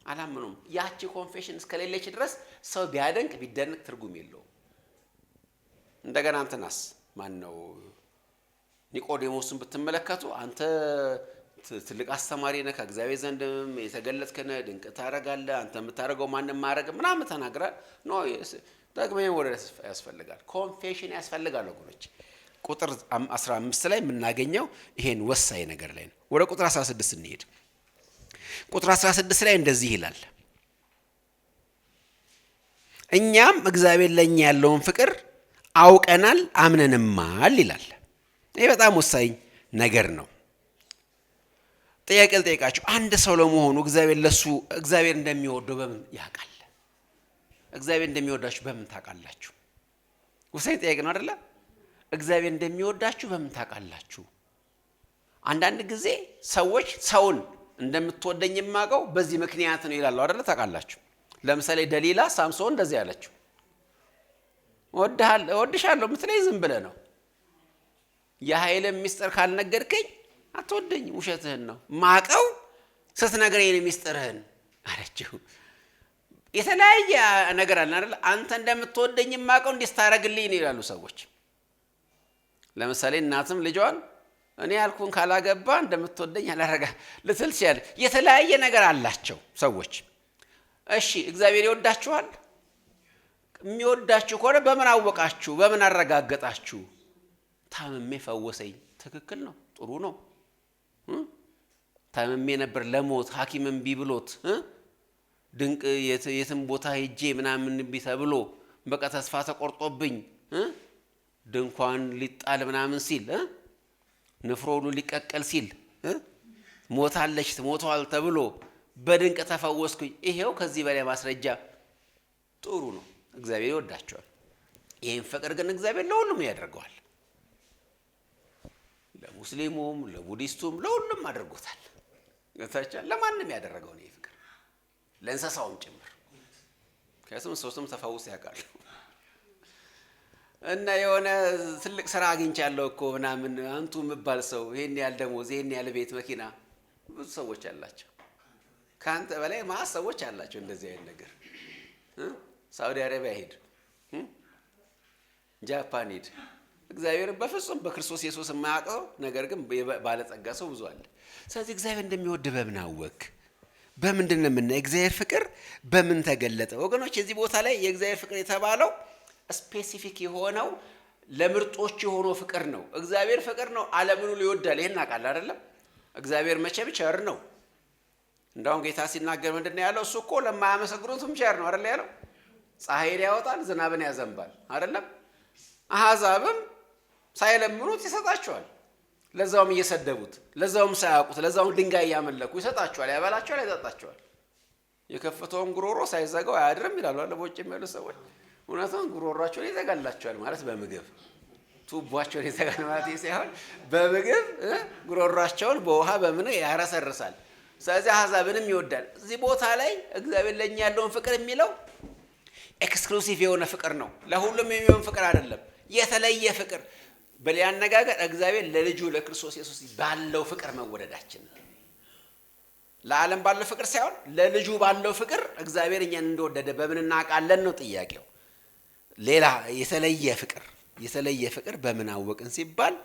Speaker 1: አላምኑም። ያቺ ኮንፌሽን እስከሌለች ድረስ ሰው ቢያደንቅ ቢደንቅ ትርጉም የለውም። እንደገና እንትናስ ማን ነው ኒቆዲሞስን ብትመለከቱ አንተ ትልቅ አስተማሪ ነህ፣ ከእግዚአብሔር ዘንድም የተገለጥክ ነህ፣ ድንቅ ታደርጋለህ፣ አንተ የምታደርገው ማንም ማድረግ ምናምን ተናግራል። ኖ ደግሞ ወደ ያስፈልጋል፣ ኮንፌሽን ያስፈልጋል ወገኖች። ቁጥር 15 ላይ የምናገኘው ይሄን ወሳኝ ነገር ላይ ነው። ወደ ቁጥር 16 እንሄድ። ቁጥር 16 ላይ እንደዚህ ይላል፣ እኛም እግዚአብሔር ለኛ ያለውን ፍቅር አውቀናል አምነንማል ይላል። ይሄ በጣም ወሳኝ ነገር ነው። ጥያቄ ልጠይቃችሁ፣ አንድ ሰው ለመሆኑ እግዚአብሔር እንደሚወደው በምን ያውቃል? እግዚአብሔር እንደሚወዳችሁ በምን ታውቃላችሁ? ወሳኝ ጥያቄ ነው አይደለ? እግዚአብሔር እንደሚወዳችሁ በምን ታውቃላችሁ? አንዳንድ ጊዜ ሰዎች ሰውን እንደምትወደኝ የማውቀው በዚህ ምክንያት ነው ይላሉ አይደለ? ታውቃላችሁ። ለምሳሌ ደሊላ ሳምሶን እንደዚህ ያለችው እወድሻለሁ የምትለኝ ዝም ብለህ ነው፣ የኃይልን ሚስጥር ካልነገርከኝ አትወደኝም፣ ውሸትህን ነው ማቀው ስትነግረኝ ምስጢርህን አለችው። የተለያየ ነገር አለ አይደል? አንተ እንደምትወደኝ ማቀው እንዴት ታረግልኝ ነው ይላሉ ሰዎች። ለምሳሌ እናትም ልጇን እኔ ያልኩን ካላገባ እንደምትወደኝ አላረጋ ልትል ይችላል። የተለያየ ነገር አላቸው ሰዎች። እሺ እግዚአብሔር ይወዳችኋል? የሚወዳችሁ ከሆነ በምን አወቃችሁ? በምን አረጋገጣችሁ? ታምሜ ፈወሰኝ። ትክክል ነው፣ ጥሩ ነው። ታምሜ ነበር ለሞት ሐኪምም ቢብሎት ድንቅ የትም ቦታ ሄጄ ምናምን ቢተብሎ በቃ ተስፋ ተቆርጦብኝ ድንኳን ሊጣል ምናምን ሲል ንፍሮኑ ሊቀቀል ሲል ሞታለች ሞቷል ተብሎ በድንቅ ተፈወስኩኝ። ይሄው ከዚህ በላይ ማስረጃ ጥሩ ነው። እግዚአብሔር ይወዳቸዋል። ይሄን ፍቅር ግን እግዚአብሔር ለሁሉም ያደርገዋል። ለሙስሊሙም ለቡዲስቱም ለሁሉም አድርጎታል። ገታቻ ለማንም ያደረገው ነው ይሄ ፍቅር፣ ለእንስሳውም ጭምር። ከስም ሶስቱም ተፈውስ ያውቃሉ። እና የሆነ ትልቅ ስራ አግኝቻለሁ እኮ ምናምን አንቱ መባል ሰው ይሄን ያህል ደሞዝ ይሄን ያህል ቤት መኪና ብዙ ሰዎች አላቸው። ካንተ በላይ ማስ ሰዎች አላቸው እንደዚህ አይነት ነገር። ሳውዲ አረቢያ ሄድ፣ ጃፓን ሄድ፣ እግዚአብሔር በፍጹም በክርስቶስ ኢየሱስ የማያውቀው ነገር ግን ባለጸጋ ሰው ብዙ አለ። ስለዚህ እግዚአብሔር እንደሚወድ በምን አወቅ? በምንድን ነው የምናየው? እግዚአብሔር ፍቅር በምን ተገለጠ? ወገኖች የዚህ ቦታ ላይ የእግዚአብሔር ፍቅር የተባለው ስፔሲፊክ የሆነው ለምርጦች የሆነው ፍቅር ነው። እግዚአብሔር ፍቅር ነው፣ ዓለምን ሁሉ ይወዳል። ይሄን አውቃለሁ አይደለም? እግዚአብሔር መቼም ቸር ነው። እንደውም ጌታ ሲናገር ምንድነው ያለው? እሱ እኮ ለማያመሰግኑትም ቸር ነው አይደል ያለው? ፀሐይን ያወጣል፣ ዝናብን ያዘንባል አይደለም? አሕዛብም ሳይለምኑት ይሰጣቸዋል፣ ለዛውም እየሰደቡት፣ ለዛውም ሳያውቁት፣ ለዛውም ድንጋይ እያመለኩ ይሰጣቸዋል፣ ያበላቸዋል፣ ያጠጣቸዋል። የከፈተውን ጉሮሮ ሳይዘጋው አያድርም ይላሉ አለ በውጭ የሚያሉ ሰዎች። እውነቱን ጉሮሯቸውን ይዘጋላቸዋል ማለት በምግብ ቱቧቸውን ይዘጋል ማለት ሳይሆን በምግብ ጉሮሯቸውን በውሃ በምን ያረሰርሳል። ስለዚህ አሕዛብንም ይወዳል። እዚህ ቦታ ላይ እግዚአብሔር ለኛ ያለውን ፍቅር የሚለው ኤክስክሉሲቭ የሆነ ፍቅር ነው። ለሁሉም የሚሆን ፍቅር አይደለም፣ የተለየ ፍቅር። በሌላ አነጋገር እግዚአብሔር ለልጁ ለክርስቶስ ኢየሱስ ባለው ፍቅር መወደዳችን፣ ለዓለም ባለው ፍቅር ሳይሆን ለልጁ ባለው ፍቅር እግዚአብሔር እኛን እንደወደደ በምን እናውቃለን ነው ጥያቄው። ሌላ የተለየ ፍቅር በምን አወቅን ሲባል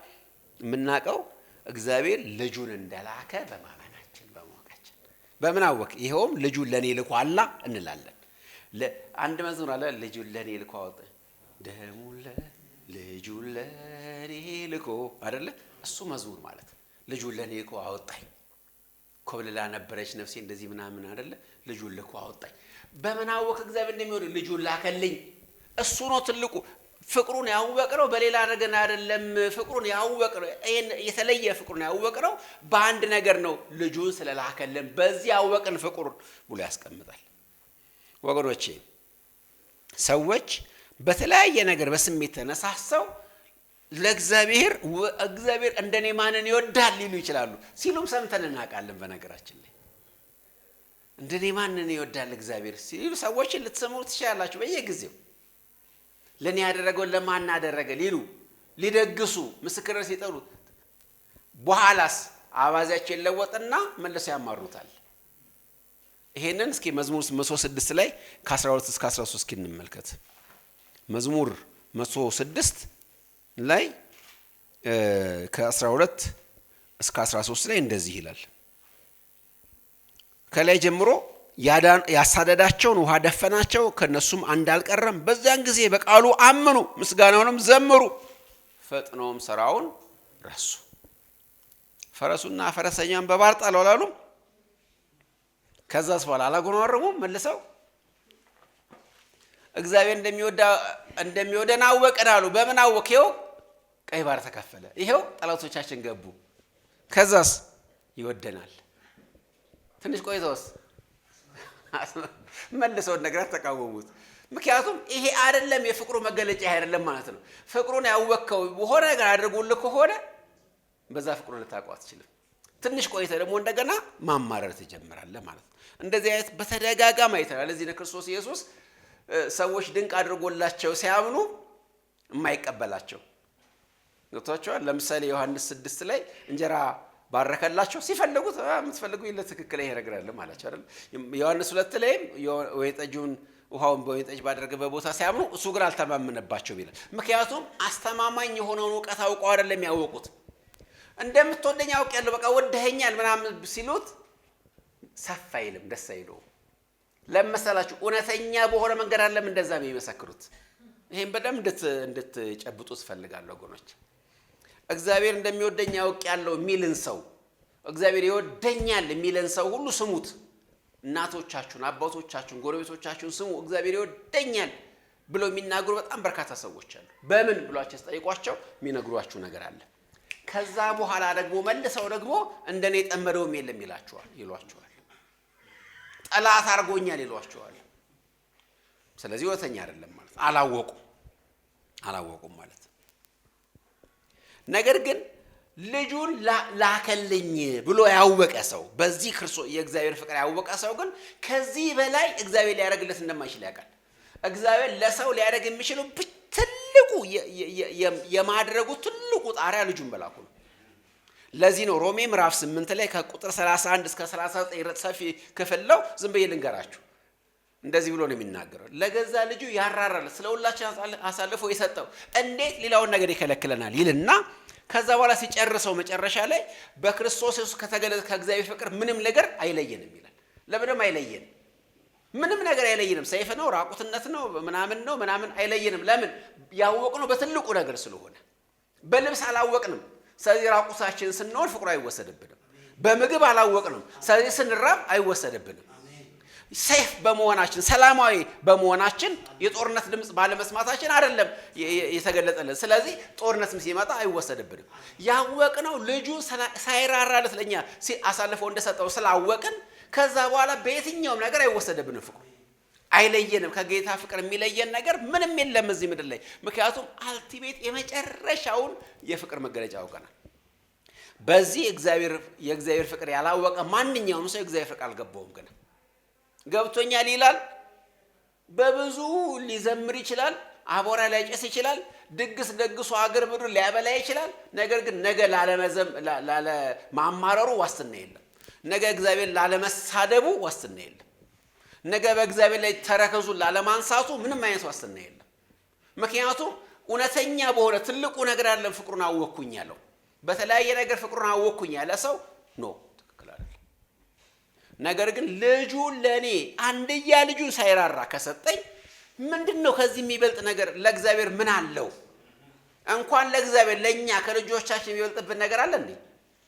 Speaker 1: የምናውቀው እግዚአብሔር ልጁን እንደላከ በማመናችን በማወቃችን። በምን አወቅ? ይሄውም ልጁን ለኔ ልኳላ እንላለን። አንድ መዝሙር አለ፣ ልጁን ለኔ ልኮ አወጣ፣ ደሙን ልጁን ለኔ ልኮ አይደለ? እሱ መዝሙር ማለት ልጁን ለኔ ልኮ አወጣኝ፣ ኮብልላ ነበረች ነፍሴ እንደዚህ ምናምን አይደለ? ልጁን ልኮ አወጣኝ። በምን አወቅ እግዚአብሔር እንደሚወድ? ልጁን ላከልኝ። እሱ ነው ትልቁ ፍቅሩን ያወቅነው በሌላ ነገር አይደለም። ፍቅሩን ያወቅነው ይሄን የተለየ ፍቅሩን ያወቅነው በአንድ ነገር ነው፣ ልጁን ስለላከልን። በዚህ ያወቅን ፍቅሩን ብሎ ያስቀምጣል። ወገኖቼ ሰዎች በተለያየ ነገር በስሜት ተነሳሰው ለእግዚአብሔር እግዚአብሔር እንደኔ ማንን ይወዳል ሊሉ ይችላሉ። ሲሉም ሰምተን እናውቃለን። በነገራችን ላይ እንደኔ ማንን ይወዳል እግዚአብሔር ሲሉ ሰዎችን ልትሰሙ ትችላላችሁ በየጊዜው። ለኔ ያደረገው ለማን አደረገ ሊሉ ሊደግሱ ምስክር ሲጠሩ በኋላስ አባዛቸው ይለወጥና መልሰው ያማሩታል። ይሄንን እስኪ መዝሙር 106 ላይ ከ12 እስከ 13 እስኪ እንመልከት። መዝሙር 106 ላይ ከ12 እስከ 13 ላይ እንደዚህ ይላል። ከላይ ጀምሮ ያሳደዳቸውን ውሃ ደፈናቸው፣ ከነሱም አንድ አልቀረም። በዚያን ጊዜ በቃሉ አመኑ፣ ምስጋናውንም ዘመሩ፣ ፈጥነውም ሥራውን ረሱ። ፈረሱና ፈረሰኛን በባህር ጣለው አላሉም? ከዛስ በኋላ አላጎረረሙም? መልሰው እግዚአብሔር እንደሚወደን አወቅን አሉ። በምን አወቅ? ይኸው ቀይ ባህር ተከፈለ፣ ይኸው ጠላቶቻችን ገቡ። ከዛስ ይወደናል። ትንሽ ቆይተውስ መልሰው ነገር ተቃወሙት። ምክንያቱም ይሄ አይደለም የፍቅሩ መገለጫ አይደለም ማለት ነው። ፍቅሩን ያወቅከው በሆነ ነገር አድርጎልህ ከሆነ በዛ ፍቅሩን ልታውቀው አትችልም። ትንሽ ቆይተ ደግሞ እንደገና ማማረር ትጀምራለህ ማለት ነው። እንደዚህ አይነት በተደጋጋሚ አይተናል። ለዚህ ነው ክርስቶስ ኢየሱስ ሰዎች ድንቅ አድርጎላቸው ሲያምኑ የማይቀበላቸው ገብቷቸዋል። ለምሳሌ ዮሐንስ 6 ላይ እንጀራ ባረከላቸው። ሲፈልጉት የምትፈልጉ ለትክክል ይሄ ነገር አለ ማለት አይደል? ዮሐንስ 2 ላይም ወይን ጠጁን ውሃውን በወይን ጠጅ ባደረገበት ቦታ ሲያምኑ እሱ ግን አልተማመነባቸውም ይላል። ምክንያቱም አስተማማኝ የሆነውን እውቀት አውቀው አይደለም ያወቁት። እንደምትወደኝ አውቄያለሁ በቃ ወደኸኛል ምናምን ሲሉት ሰፍ አይልም፣ ደስ አይለውም። ለምሳላችሁ እውነተኛ በሆነ መንገድ አይደለም እንደዛ ነው የሚመሰክሩት። ይሄን በደንብ እንድትጨብጡት ፈልጋለሁ ወገኖች። እግዚአብሔር እንደሚወደኝ አውቄያለሁ የሚልን ሰው፣ እግዚአብሔር ይወደኛል የሚልን ሰው ሁሉ ስሙት። እናቶቻችሁን፣ አባቶቻችሁን፣ ጎረቤቶቻችሁን ስሙ። እግዚአብሔር ይወደኛል ብለው የሚናገሩ በጣም በርካታ ሰዎች አሉ። በምን ብሏቸው ስጠይቋቸው የሚነግሯችሁ ነገር አለ። ከዛ በኋላ ደግሞ መልሰው ደግሞ እንደኔ ጠመደውም የለም ይሏቸዋል። ጠላት አድርጎኛል ይሏቸዋል። ስለዚህ ወተኛ አይደለም ማለት አላወቁም ማለት። ነገር ግን ልጁን ላከልኝ ብሎ ያወቀ ሰው፣ በዚህ ክርስቶስ የእግዚአብሔር ፍቅር ያወቀ ሰው ግን ከዚህ በላይ እግዚአብሔር ሊያደርግለት እንደማይችል ያውቃል። እግዚአብሔር ለሰው ሊያደርግ የሚችለው ትልቁ የማድረጉ ትልቁ ጣሪያ ልጁን መላኩ ነው። ለዚህ ነው ሮሜ ምዕራፍ 8 ላይ ከቁጥር 31 እስከ 39 ሰፊ ክፍል ነው። ዝም ብዬ ልንገራችሁ። እንደዚህ ብሎ ነው የሚናገረው። ለገዛ ልጁ ያራራል፣ ስለ ሁላችን አሳልፎ የሰጠው እንዴት ሌላውን ነገር ይከለክለናል ይልና ከዛ በኋላ ሲጨርሰው መጨረሻ ላይ በክርስቶስ ኢየሱስ ከተገለጠ ከእግዚአብሔር ፍቅር ምንም ነገር አይለየንም ይላል። ለምንም አይለየንም፣ ምንም ነገር አይለየንም። ሰይፍ ነው፣ ራቁትነት ነው፣ ምናምን አይለየንም። ለምን? ያወቅነው በትልቁ ነገር ስለሆነ። በልብስ አላወቅንም፣ ስለዚህ ራቁታችን ስንሆን ፍቅሩ አይወሰድብንም። በምግብ አላወቅንም፣ ስለዚህ ስንራብ አይወሰድብንም። ሰይፍ በመሆናችን ሰላማዊ በመሆናችን የጦርነት ድምጽ ባለመስማታችን አይደለም የተገለጠልን። ስለዚህ ጦርነትም ሲመጣ አይወሰድብንም። ያወቅነው ልጁ ሳይራራለት ለኛ አሳልፈው እንደሰጠው ስላወቅን ከዛ በኋላ በየትኛውም ነገር አይወሰድብንም። ፍቅሩ አይለየንም። ከጌታ ፍቅር የሚለየን ነገር ምንም የለም እዚህ ምድር ላይ። ምክንያቱም አልቲሜት የመጨረሻውን የፍቅር መገለጫ አውቀናል። በዚህ የእግዚአብሔር ፍቅር ያላወቀ ማንኛውም ሰው የእግዚአብሔር ፍቅር አልገባውም። ገና ገብቶኛል ይላል። በብዙ ሊዘምር ይችላል፣ አቦራ ሊያጨስ ይችላል፣ ድግስ ደግሶ አገር ምድር ሊያበላ ይችላል። ነገር ግን ነገ ላለማማረሩ ዋስትና የለም። ነገ እግዚአብሔር ላለመሳደቡ ዋስትና የለም። ነገ በእግዚአብሔር ላይ ተረከዙን ላለማንሳቱ ምንም አይነት ዋስትና የለም። ምክንያቱም እውነተኛ በሆነ ትልቁ ነገር አይደለም ፍቅሩን አወቅኩኝ ያለው። በተለያየ ነገር ፍቅሩን አወቅኩኝ ያለ ሰው ትክክል አይደለም። ነገር ግን ልጁን ለኔ አንድያ ልጁን ሳይራራ ከሰጠኝ ምንድነው ከዚህ የሚበልጥ ነገር? ለእግዚአብሔር ምን አለው? እንኳን ለእግዚአብሔር ለኛ ከልጆቻችን የሚበልጥብን ነገር አለ እንዴ?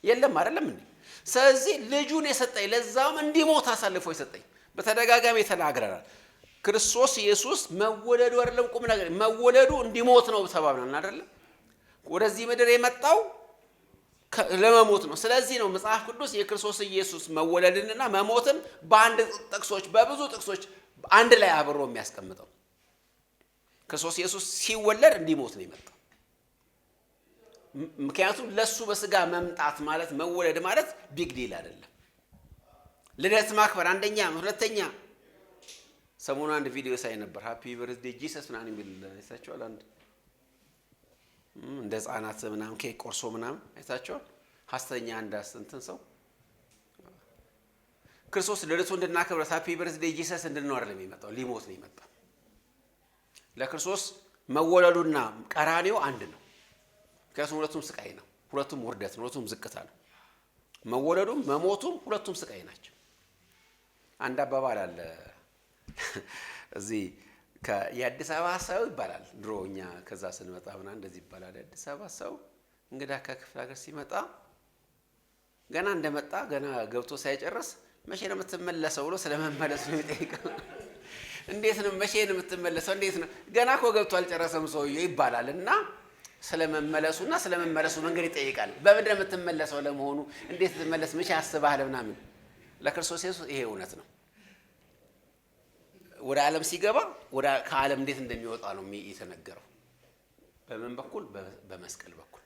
Speaker 1: የለም አይደለም እንዴ? ስለዚህ ልጁን የሰጠኝ ለዛውም እንዲሞት አሳልፎ የሰጠኝ በተደጋጋሚ ተናግረናል። ክርስቶስ ኢየሱስ መወለዱ አይደለም ቁም ነገር፣ መወለዱ እንዲሞት ነው ተባብናል አይደለም? ወደዚህ ምድር የመጣው ለመሞት ነው። ስለዚህ ነው መጽሐፍ ቅዱስ የክርስቶስ ኢየሱስ መወለድንና መሞትን በብዙ ጥቅሶች አንድ ላይ አብሮ የሚያስቀምጠው። ክርስቶስ ኢየሱስ ሲወለድ እንዲሞት ነው የመጣው። ምክንያቱም ለሱ በስጋ መምጣት ማለት መወለድ ማለት ቢግ ዲል አይደለም። ልደት ማክበር አንደኛ፣ ሁለተኛ ሰሞኑን አንድ ቪዲዮ ሳይ ነበር። ሃፒ በርዝዴይ ጂሰስ ምናምን የሚል አይታችኋል? አንድ እንደ ህፃናት ምናምን ኬክ ቆርሶ ምናምን አይታችኋል? ሐሰተኛ እንትን ሰው ክርስቶስ ልደቱ እንድናከብር ሃፒ በርዝዴይ ጂሰስ እንድንኖር አይደለም የመጣው፣ ሊሞት ነው የመጣው። ለክርስቶስ መወለዱና ቀራኔው አንድ ነው። ምክንያቱም ሁለቱም ስቃይ ነው፣ ሁለቱም ውርደት ነው፣ ሁለቱም ዝቅታ ነው። መወለዱም መሞቱም ሁለቱም ስቃይ ናቸው። አንድ አባባል አለ እዚህ የአዲስ አበባ ሰው ይባላል። ድሮ እኛ ከዛ ስንመጣ ምናምን እንደዚህ ይባላል። የአዲስ አበባ ሰው እንግዳ ከክፍለ ሀገር ሲመጣ ገና እንደመጣ ገና ገብቶ ሳይጨርስ መቼ ነው የምትመለሰው ብሎ ስለመመለስ ነው የሚጠይቀው። እንዴት ነው መቼ ነው የምትመለሰው? እንዴት ነው ገና እኮ ገብቶ አልጨረሰም ሰውዬው ይባላል። እና ስለመመለሱ መንገድ ይጠይቃል። በምንድን ነው የምትመለሰው? ለመሆኑ እንዴት ትመለስ? መቼ አስበሃል? ምናምን። ለክርስቶስ ኢየሱስ ይሄ እውነት ነው። ወደ ዓለም ሲገባ ከዓለም እንዴት እንደሚወጣ ነው የተነገረው። በምን በኩል? በመስቀል በኩል።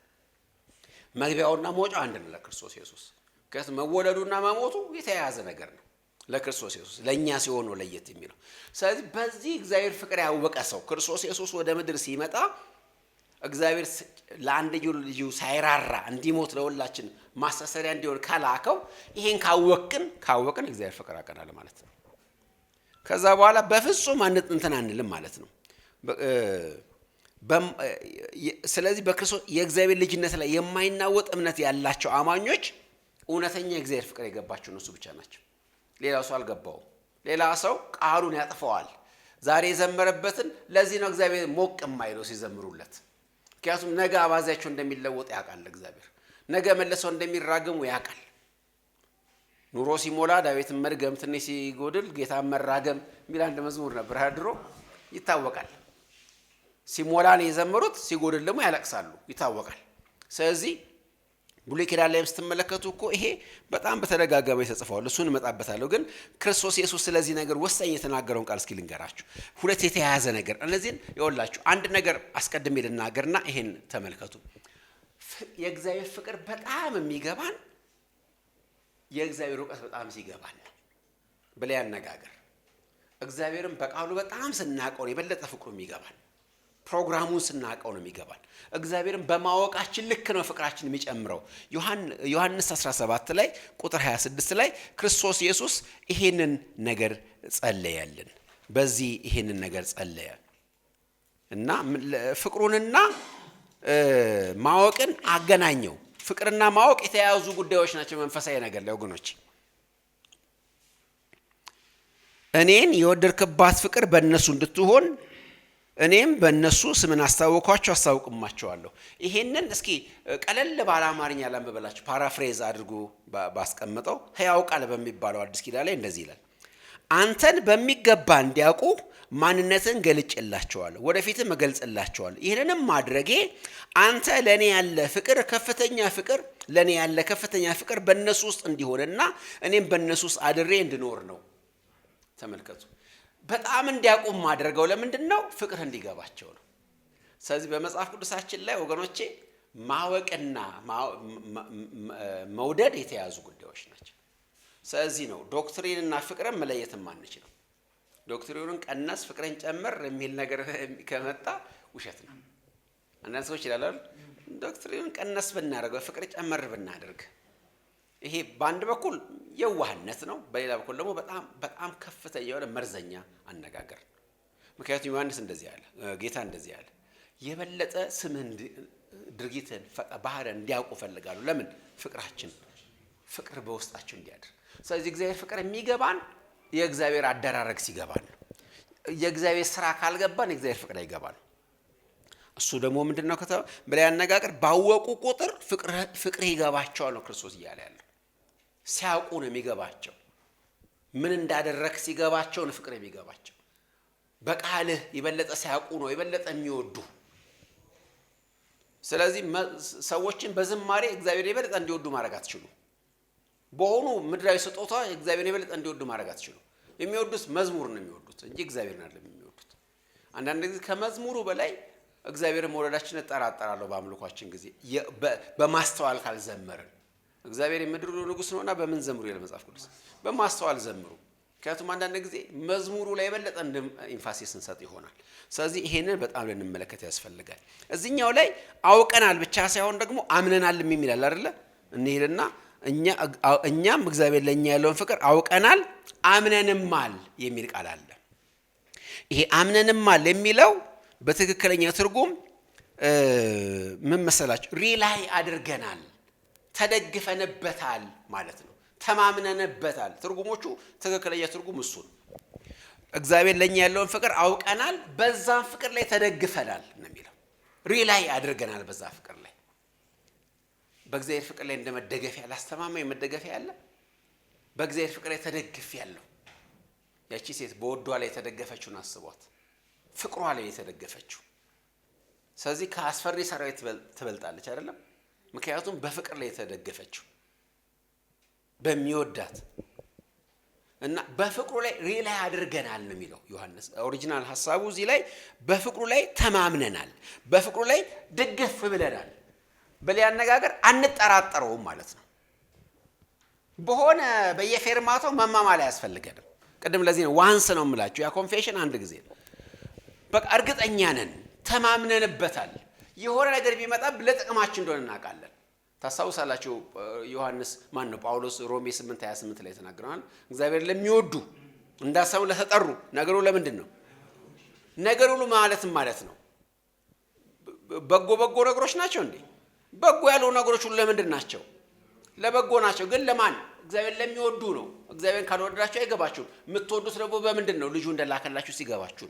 Speaker 1: መግቢያውና መውጫው አንድ ነው ለክርስቶስ ኢየሱስ። ምክንያቱም መወለዱና መሞቱ የተያያዘ ነገር ነው ለክርስቶስ ኢየሱስ። ለእኛ ሲሆን ነው ለየት የሚለው። ስለዚህ በዚህ እግዚአብሔር ፍቅር ያወቀ ሰው ክርስቶስ ኢየሱስ ወደ ምድር ሲመጣ እግዚአብሔር ለአንደኛው ልጁ ሳይራራ እንዲሞት ለሁላችን ማስተሰሪያ እንዲሆን ካላከው ይሄን ካወቅን እግዚአብሔር ፍቅር አቀናለ ማለት ነው። ከዛ በኋላ በፍጹም እንትን አንልም ማለት ነው። ስለዚህ በክርስቶስ የእግዚአብሔር ልጅነት ላይ የማይናወጥ እምነት ያላቸው አማኞች እውነተኛ የእግዚአብሔር ፍቅር የገባቸው እነሱ ብቻ ናቸው። ሌላው ሰው አልገባውም። ሌላ ሰው ቃሉን ያጥፈዋል። ዛሬ የዘመረበትን ለዚህ ነው እግዚአብሔር ሞቅ የማይለው ሲዘምሩለት። ምክንያቱም ነገ አባዛቸው እንደሚለወጥ ያውቃል እግዚአብሔር። ነገ መለሰው እንደሚራገሙ ያውቃል። ኑሮ ሲሞላ ዳዊትን መርገም፣ ትንሽ ሲጎድል ጌታን መራገም የሚል አንድ መዝሙር ነበር ድሮ ይታወቃል። ሲሞላ ነው የዘመሩት፣ ሲጎድል ደግሞ ያለቅሳሉ ይታወቃል። ስለዚህ ብሉይ ኪዳን ላይ ስትመለከቱ እኮ ይሄ በጣም በተደጋጋሚ ተጽፏል። እሱን እመጣበታለሁ። ግን ክርስቶስ ኢየሱስ ስለዚህ ነገር ወሳኝ የተናገረውን ቃል እስኪ ልንገራችሁ። ሁለት የተያያዘ ነገር እነዚህን ይኸውላችሁ። አንድ ነገር አስቀድሜ ልናገርና ይሄን ተመልከቱ። የእግዚአብሔር ፍቅር በጣም የሚገባን የእግዚአብሔር እውቀት በጣም ሲገባን ነው። በሌላ አነጋገር እግዚአብሔርን በቃሉ በጣም ስናቀው ነው የበለጠ ፍቅሩ የሚገባን። ፕሮግራሙን ስናቀው ነው የሚገባን። እግዚአብሔርን በማወቃችን ልክ ነው ፍቅራችን የሚጨምረው። ዮሐንስ 17 ላይ ቁጥር 26 ላይ ክርስቶስ ኢየሱስ ይሄንን ነገር ጸለየልን። በዚህ ይሄንን ነገር ጸለየ እና ፍቅሩንና ማወቅን አገናኘው። ፍቅርና ማወቅ የተያያዙ ጉዳዮች ናቸው መንፈሳዊ ነገር ላይ ወገኖች። እኔን የወደድክባት ፍቅር በእነሱ እንድትሆን እኔም በእነሱ ስምን አስታወኳቸው አስታውቅማቸዋለሁ። ይሄንን እስኪ ቀለል ባለ አማርኛ ላንብበላችሁ። ፓራፍሬዝ አድርጎ ባስቀምጠው ሕያው ቃል በሚባለው አዲስ ኪዳን ላይ እንደዚህ ይላል። አንተን በሚገባ እንዲያውቁ ማንነትን ገልጬላቸዋለሁ፣ ወደፊትም እገልጽላቸዋለሁ። ይህንንም ማድረጌ አንተ ለእኔ ያለ ፍቅር ከፍተኛ ፍቅር ለእኔ ያለ ከፍተኛ ፍቅር በእነሱ ውስጥ እንዲሆንና እኔም በእነሱ ውስጥ አድሬ እንድኖር ነው። ተመልከቱ። በጣም እንዲያውቁ ማድረገው ለምንድን ነው? ፍቅር እንዲገባቸው ነው። ስለዚህ በመጽሐፍ ቅዱሳችን ላይ ወገኖቼ ማወቅና መውደድ የተያዙ ጉዳዮች ናቸው። ስለዚህ ነው ዶክትሪንና ፍቅርን መለየት የማንችለው። ዶክትሪኑን ቀነስ ፍቅርን ጨምር የሚል ነገር ከመጣ ውሸት ነው። አንዳንድ ሰዎች ይላሉ ዶክትሪኑን ቀነስ ብናደርገው ፍቅር ጨመር ብናደርግ፣ ይሄ በአንድ በኩል የዋህነት ነው፣ በሌላ በኩል ደግሞ በጣም ከፍተኛ የሆነ መርዘኛ አነጋገር። ምክንያቱም ዮሐንስ እንደዚህ ያለ ጌታ እንደዚህ ያለ የበለጠ ስምህን ድርጊትን ባህርን እንዲያውቁ ፈልጋሉ። ለምን? ፍቅር በውስጣቸው እንዲያድር። ስለዚህ እግዚአብሔር ፍቅር የሚገባን የእግዚአብሔር አደራረግ ሲገባን ነው። የእግዚአብሔር ስራ ካልገባን የእግዚአብሔር ፍቅር አይገባን። እሱ ደግሞ ምንድነው ከተባለ በሌላ አነጋገር ባወቁ ቁጥር ፍቅር ይገባቸዋል ነው ክርስቶስ እያለ ያለው። ሲያውቁ ነው የሚገባቸው። ምን እንዳደረክ ሲገባቸው ነው ፍቅር የሚገባቸው። በቃልህ የበለጠ ሲያውቁ ነው የበለጠ የሚወዱ። ስለዚህ ሰዎችን በዝማሬ እግዚአብሔር የበለጠ እንዲወዱ ማድረግ አትችሉ። በሆኑ ምድራዊ ስጦታ እግዚአብሔር የበለጠ እንዲወዱ ማድረግ አትችሉ። የሚወዱት መዝሙር ነው የሚወዱት እንጂ እግዚአብሔርን አይደለም የሚወዱት። አንዳንድ ጊዜ ከመዝሙሩ በላይ እግዚአብሔርን መውደዳችን እጠራጠራለሁ። በአምልኳችን ጊዜ በማስተዋል ካልዘመርን እግዚአብሔር የምድሩ ንጉሥ ነውና በምን ዘምሩ ይላል መጽሐፍ ቅዱስ። በማስተዋል ዘምሩ። ምክንያቱም አንዳንድ ጊዜ መዝሙሩ ላይ የበለጠ ኢንፋሲስ እንሰጥ ይሆናል። ስለዚህ ይሄንን በጣም ልንመለከት ያስፈልጋል። እዚህኛው ላይ አውቀናል ብቻ ሳይሆን ደግሞ አምነናል የሚላል አይደለ? እንሄድና እኛም እግዚአብሔር ለኛ ያለውን ፍቅር አውቀናል አምነንማል የሚል ቃል አለ። ይሄ አምነንማል የሚለው በትክክለኛ ትርጉም ምን መሰላችሁ? ሪላይ አድርገናል፣ ተደግፈንበታል ማለት ነው። ተማምነንበታል። ትርጉሞቹ ትክክለኛ ትርጉም እሱ ነው። እግዚአብሔር ለኛ ያለውን ፍቅር አውቀናል፣ በዛም ፍቅር ላይ ተደግፈናል ነው የሚለው። ሪላይ አድርገናል በዛ ፍቅር ላይ። በእግዚአብሔር ፍቅር ላይ እንደመደገፊያ አስተማማኝ መደገፊያ አለ። በእግዚአብሔር ፍቅር ላይ ተደግፍ ያለው ያቺ ሴት በወዷ ላይ የተደገፈችውን አስቧት። ፍቅሯ ላይ የተደገፈችው። ስለዚህ ከአስፈሪ ሰራዊት ትበልጣለች አይደለም? ምክንያቱም በፍቅር ላይ የተደገፈችው በሚወዳት እና በፍቅሩ ላይ ሪላይ አድርገናል ነው የሚለው ዮሐንስ። ኦሪጂናል ሐሳቡ እዚህ ላይ በፍቅሩ ላይ ተማምነናል፣ በፍቅሩ ላይ ድግፍ ብለናል። በሌላ አነጋገር አንጠራጠረውም ማለት ነው። በሆነ በየፌርማታው መማማል አያስፈልገንም። ቅድም ለዚህ ነው ዋንስ ነው የምላችሁ። ያ ኮንፌሽን አንድ ጊዜ ነው። በቃ እርግጠኛ ነን፣ ተማምነንበታል። የሆነ ነገር ቢመጣ ለጥቅማችን እንደሆነ እናውቃለን። ታስታውሳላችሁ ዮሐንስ ነው ጳውሎስ ሮሜ 8:28 ላይ ተናግረዋል። እግዚአብሔር ለሚወዱ እንዳሰቡ ለተጠሩ ነገሩ ለምንድን ነው? ነገር ሁሉ ማለት ነው በጎ ነገሮች ናቸው እንዴ? በጎ ያልሆኑ ነገሮች ሁሉ ለምንድን ናቸው? ለበጎ ናቸው። ግን ለማን? እግዚአብሔር ለሚወዱ ነው። እግዚአብሔርን ካልወደዳችሁ አይገባችሁም። የምትወዱት ደግሞ በምንድን ነው? ልጁ እንደላከላችሁ ሲገባችሁ።